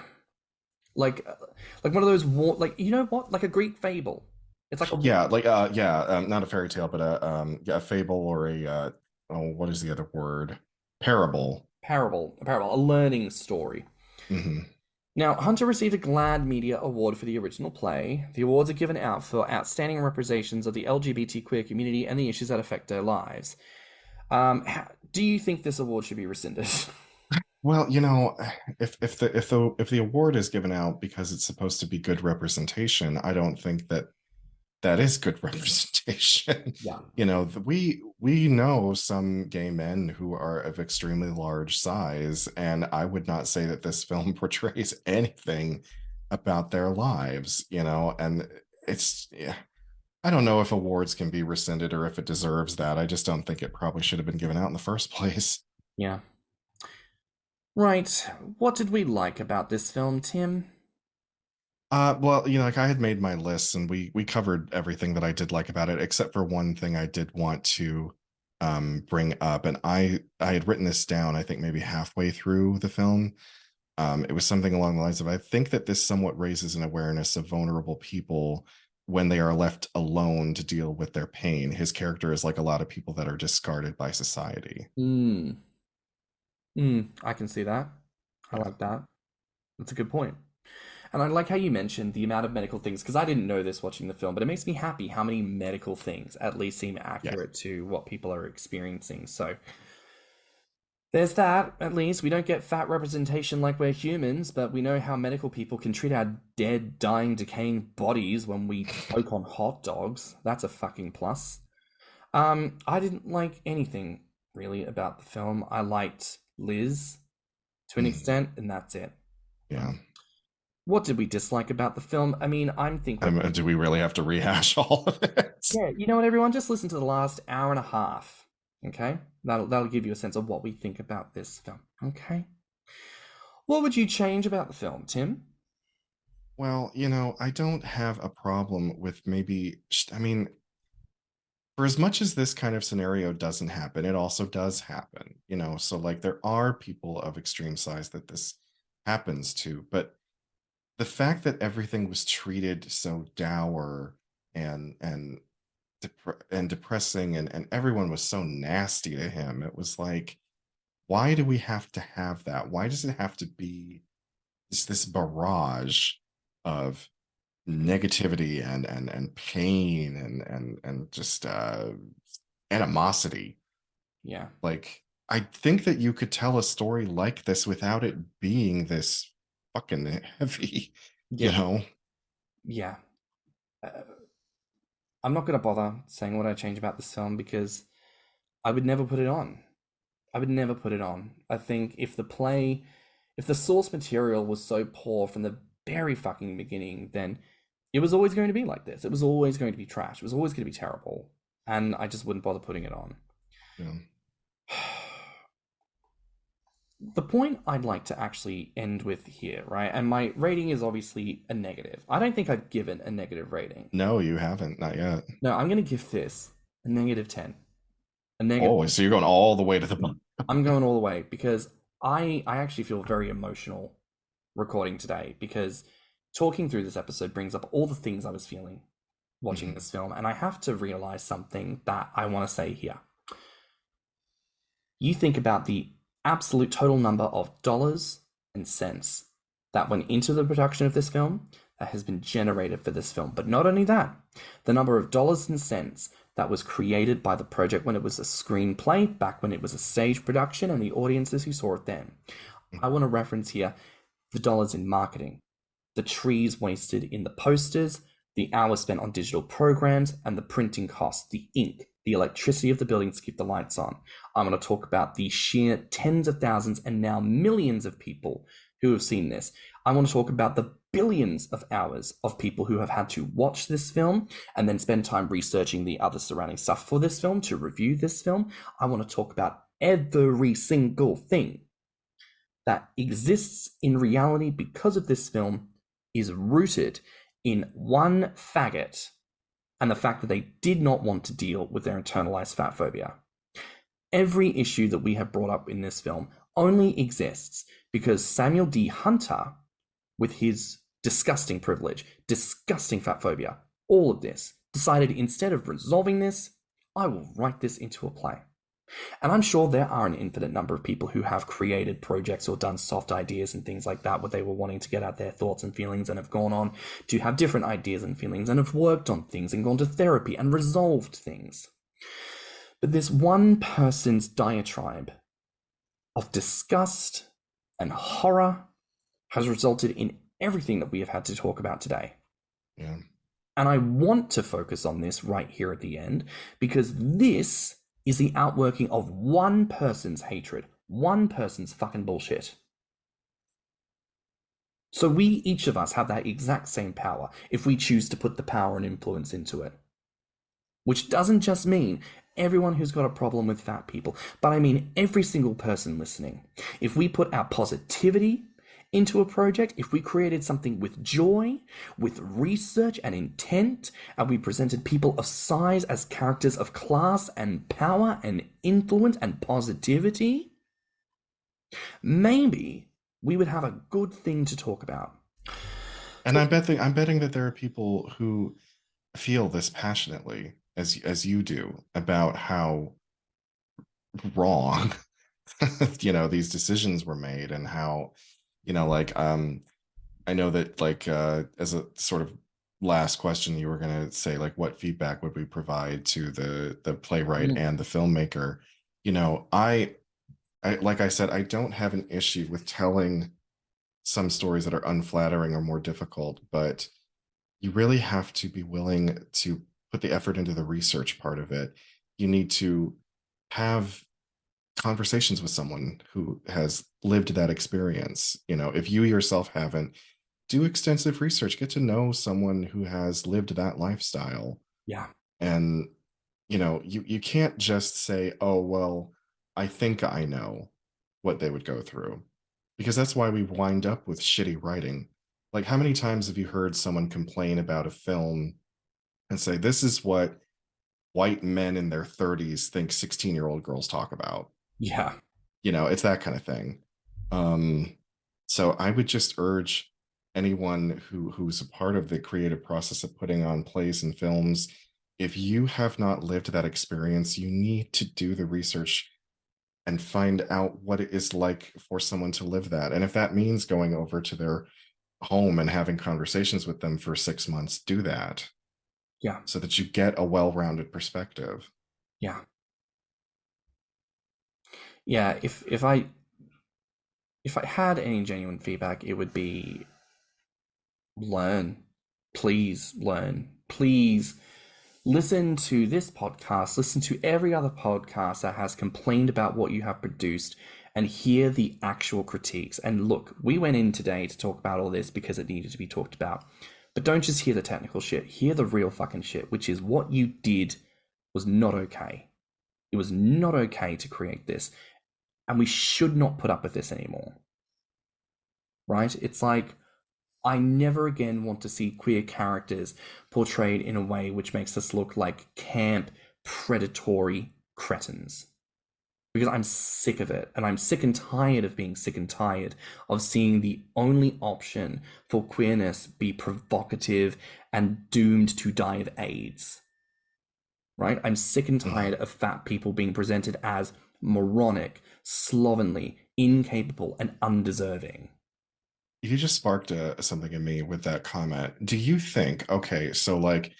Like one of those, like, you know what? Like a Greek fable. It's like not a fairy tale, but a fable or a, what is the other word? Parable. A learning story. Mm-hmm. Now, Hunter received a GLAAD Media Award for the original play. The awards are given out for outstanding representations of the LGBT queer community and the issues that affect their lives. Do you think this award should be rescinded? Well, you know, if the award is given out because it's supposed to be good representation, I don't think that is good representation. Yeah. You know, we know some gay men who are of extremely large size, and I would not say that this film portrays anything about their lives, you know, and I don't know if awards can be rescinded or if it deserves that. I just don't think it probably should have been given out in the first place. Yeah. Right. What did we like about this film, Tim? Well, you know, like I had made my lists and we covered everything that I did like about it, except for one thing I did want to bring up. And I had written this down, I think maybe halfway through the film. It was something along the lines of, I think that this somewhat raises an awareness of vulnerable people when they are left alone to deal with their pain. His character is like a lot of people that are discarded by society. I can see that. I like that. That's a good point. And I like how you mentioned the amount of medical things, because I didn't know this watching the film, but it makes me happy how many medical things at least seem accurate to what people are experiencing. So there's that, at least. We don't get fat representation like we're humans, but we know how medical people can treat our dead, dying, decaying bodies when we poke on hot dogs. That's a fucking plus. I didn't like anything, really, about the film. I liked Liz to an extent, and that's it. Yeah. What did we dislike about the film? I mean, I'm thinking... do we really have to rehash all of it? Yeah, you know what, everyone? Just listen to the last hour and a half, okay? That'll give you a sense of what we think about this film, okay? What would you change about the film, Tim? Well, you know, I don't have a problem with I mean, for as much as this kind of scenario doesn't happen, it also does happen, you know? So, like, there are people of extreme size that this happens to, but the fact that everything was treated so dour and depressing, and everyone was so nasty to him. It was like, why do we have to have that? Why does it have to be this barrage of negativity and pain and just animosity? Yeah. Like, I think that you could tell a story like this without it being this fucking heavy, you Yeah. know? Yeah. Uh, I'm not going to bother saying what I change about this film because I would never put it on. I would never put it on. I think if the source material was so poor from the very fucking beginning, then it was always going to be like this. It was always going to be trash. It was always going to be terrible. And I just wouldn't bother putting it on. Yeah. The point I'd like to actually end with here, right? And my rating is obviously a negative. I don't think I've given a negative rating. No, you haven't. Not yet. No, I'm going to give this a negative 10. A negative. Oh, so you're going all the way to the bottom. I'm going all the way because I actually feel very emotional recording today because talking through this episode brings up all the things I was feeling watching this film, and I have to realize something that I want to say here. You think about the absolute total number of dollars and cents that went into the production of this film that has been generated for this film. But not only that, the number of dollars and cents that was created by the project when it was a screenplay, back when it was a stage production, and the audiences who saw it then. I want to reference here the dollars in marketing, the trees wasted in the posters, the hours spent on digital programs, and the printing costs, the ink, the electricity of the building to keep the lights on. I'm going to talk about the sheer tens of thousands and now millions of people who have seen this. I want to talk about the billions of hours of people who have had to watch this film and then spend time researching the other surrounding stuff for this film to review this film. I want to talk about every single thing that exists in reality because of this film is rooted in one faggot and the fact that they did not want to deal with their internalized fat phobia. Every issue that we have brought up in this film only exists because Samuel D. Hunter, with his disgusting privilege, disgusting fat phobia, all of this, decided instead of resolving this, I will write this into a play. And I'm sure there are an infinite number of people who have created projects or done soft ideas and things like that where they were wanting to get out their thoughts and feelings and have gone on to have different ideas and feelings and have worked on things and gone to therapy and resolved things. But this one person's diatribe of disgust and horror has resulted in everything that we have had to talk about today. Yeah. And I want to focus on this right here at the end because this is the outworking of one person's hatred, one person's fucking bullshit. So we, each of us, have that exact same power if we choose to put the power and influence into it. Which doesn't just mean everyone who's got a problem with fat people, but I mean every single person listening. If we put our positivity into a project, if we created something with joy, with research and intent, and we presented people of size as characters of class and power and influence and positivity, maybe we would have a good thing to talk about. And I'm betting that there are people who feel this passionately as you do about how wrong these decisions were made, and how I know that as a sort of last question, you were going to say what feedback would we provide to the playwright and the filmmaker. I like I said, I don't have an issue with telling some stories that are unflattering or more difficult, but you really have to be willing to put the effort into the research part of it. You need to have conversations with someone who has lived that experience. If you yourself haven't, do extensive research, get to know someone who has lived that lifestyle. Yeah. And you can't just say, oh well, I think I know what they would go through, because that's why we wind up with shitty writing. Like, how many times have you heard someone complain about a film and say, this is what white men in their 30s think 16-year-old girls talk about? Yeah. It's that kind of thing. So I would just urge anyone who's a part of the creative process of putting on plays and films, if you have not lived that experience, you need to do the research and find out what it is like for someone to live that. And if that means going over to their home and having conversations with them for 6 months, do that Yeah. so that you get a well-rounded perspective. Yeah. Yeah. If I had any genuine feedback, it would be learn. Please learn. Please listen to this podcast, listen to every other podcast that has complained about what you have produced, and hear the actual critiques. And look, we went in today to talk about all this because it needed to be talked about. But don't just hear the technical shit, hear the real fucking shit, which is what you did was not okay. It was not okay to create this. And we should not put up with this anymore. Right? It's like, I never again want to see queer characters portrayed in a way which makes us look like camp, predatory cretins. Because I'm sick of it, and I'm sick and tired of being sick and tired of seeing the only option for queerness be provocative and doomed to die of AIDS. Right? I'm sick and tired of fat people being presented as moronic, slovenly, incapable, and undeserving. You just sparked something in me with that comment. Do you think, okay, so like,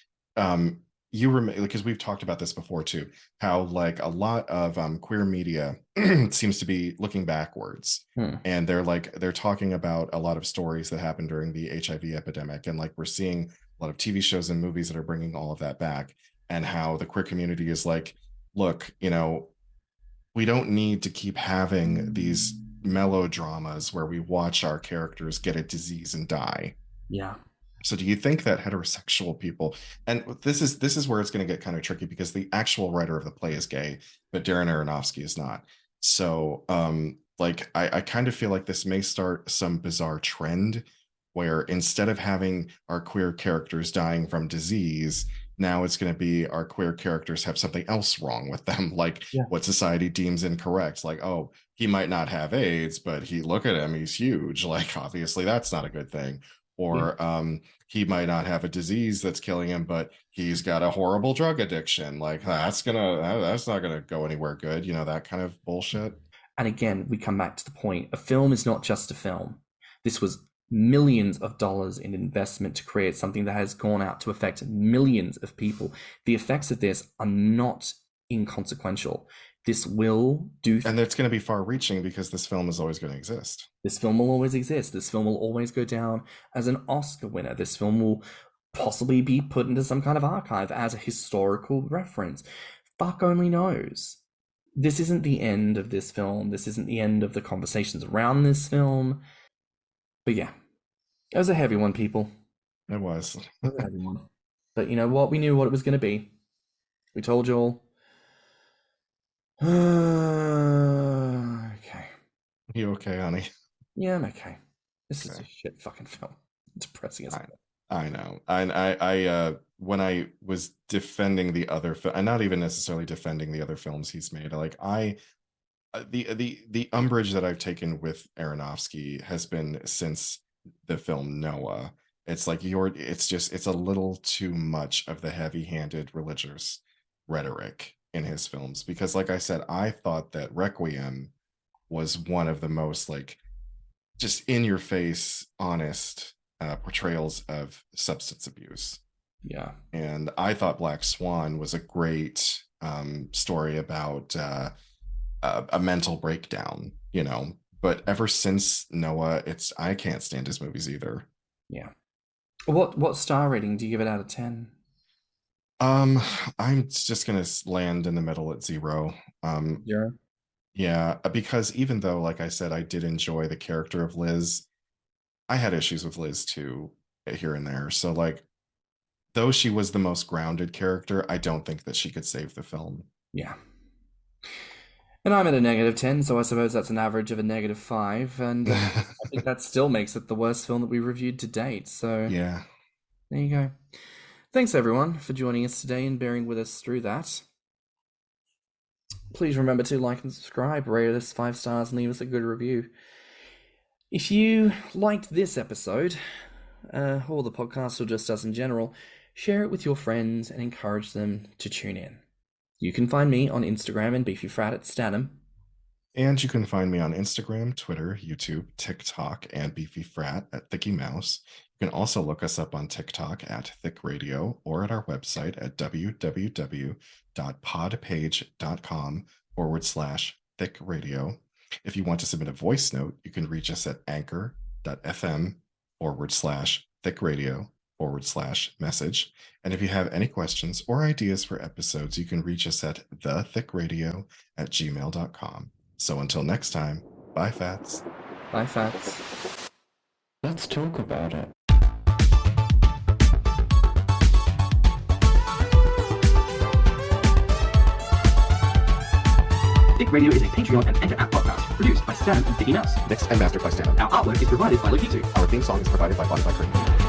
you remember, because we've talked about this before too, how like a lot of queer media seems to be looking backwards, and they're talking about a lot of stories that happened during the HIV epidemic, and like we're seeing a lot of TV shows and movies that are bringing all of that back, and how the queer community is like, look, we don't need to keep having these melodramas where we watch our characters get a disease and die. Yeah. So do you think that heterosexual people, and this is where it's going to get kind of tricky because the actual writer of the play is gay, but Darren Aronofsky is not. So like I kind of feel like this may start some bizarre trend where instead of having our queer characters dying from disease, now it's going to be our queer characters have something else wrong with them, like Yeah. what society deems incorrect. Like, oh, he might not have AIDS, but he look at him, he's huge. Like, obviously, that's not a good thing. Or he might not have a disease that's killing him, but he's got a horrible drug addiction. Like, that's not gonna go anywhere good. That kind of bullshit. And again, we come back to the point, a film is not just a film. This was millions of dollars in investment to create something that has gone out to affect millions of people. The effects of this are not inconsequential. This will do, and it's going to be far reaching because this film is always going to exist. This film will always exist. This film will always go down as an Oscar winner. This film will possibly be put into some kind of archive as a historical reference. Fuck only knows. This isn't the end of this film. This isn't the end of the conversations around this film. But yeah, it was a heavy one, people. It was. It was a heavy one. But you know what? We knew what it was going to be. We told you all. Okay. You okay, honey? Yeah, I'm okay. This is a shit fucking film. It's depressing as hell. I know. I when I was defending the other film, and not even necessarily defending the other films he's made, like the umbrage that I've taken with Aronofsky has been since the film Noah. It's like it's a little too much of the heavy-handed religious rhetoric in his films, because like I said, I thought that Requiem was one of the most like just in your face honest portrayals of substance abuse. Yeah. And I thought Black Swan was a great story about a mental breakdown, but ever since Noah, I can't stand his movies either. Yeah. What star rating do you give it out of 10? I'm just gonna land in the middle at 0. 0? Yeah, because even though, like I said, I did enjoy the character of Liz, I had issues with Liz too, here and there. So like, though she was the most grounded character, I don't think that she could save the film. Yeah. And I'm at a -10, so I suppose that's an average of a -5, and I think that still makes it the worst film that we reviewed to date. So yeah, there you go. Thanks everyone for joining us today and bearing with us through that. Please remember to like and subscribe, rate us 5 stars, and leave us a good review. If you liked this episode, or the podcast, or just us in general, share it with your friends and encourage them to tune in. You can find me on Instagram and beefyfrat at stannnum. And you can find me on Instagram, Twitter, YouTube, TikTok, and beefyfrat at thiccymouse. You can also look us up on TikTok at Thicc Radio or at our website at www.podpage.com/thiccradio. If you want to submit a voice note, you can reach us at anchor.fm/thiccradio/message. And if you have any questions or ideas for episodes, you can reach us at thiccradio@gmail.com. So until next time, bye, Fats. Bye, Fats. Let's talk about it. Thicc Radio is a Patreon and Anchor app podcast produced by Stan and Thicky Mouse. Mixed and mastered by Stanham. Our artwork is provided by Lokitu. Our theme song is provided by BlueSky.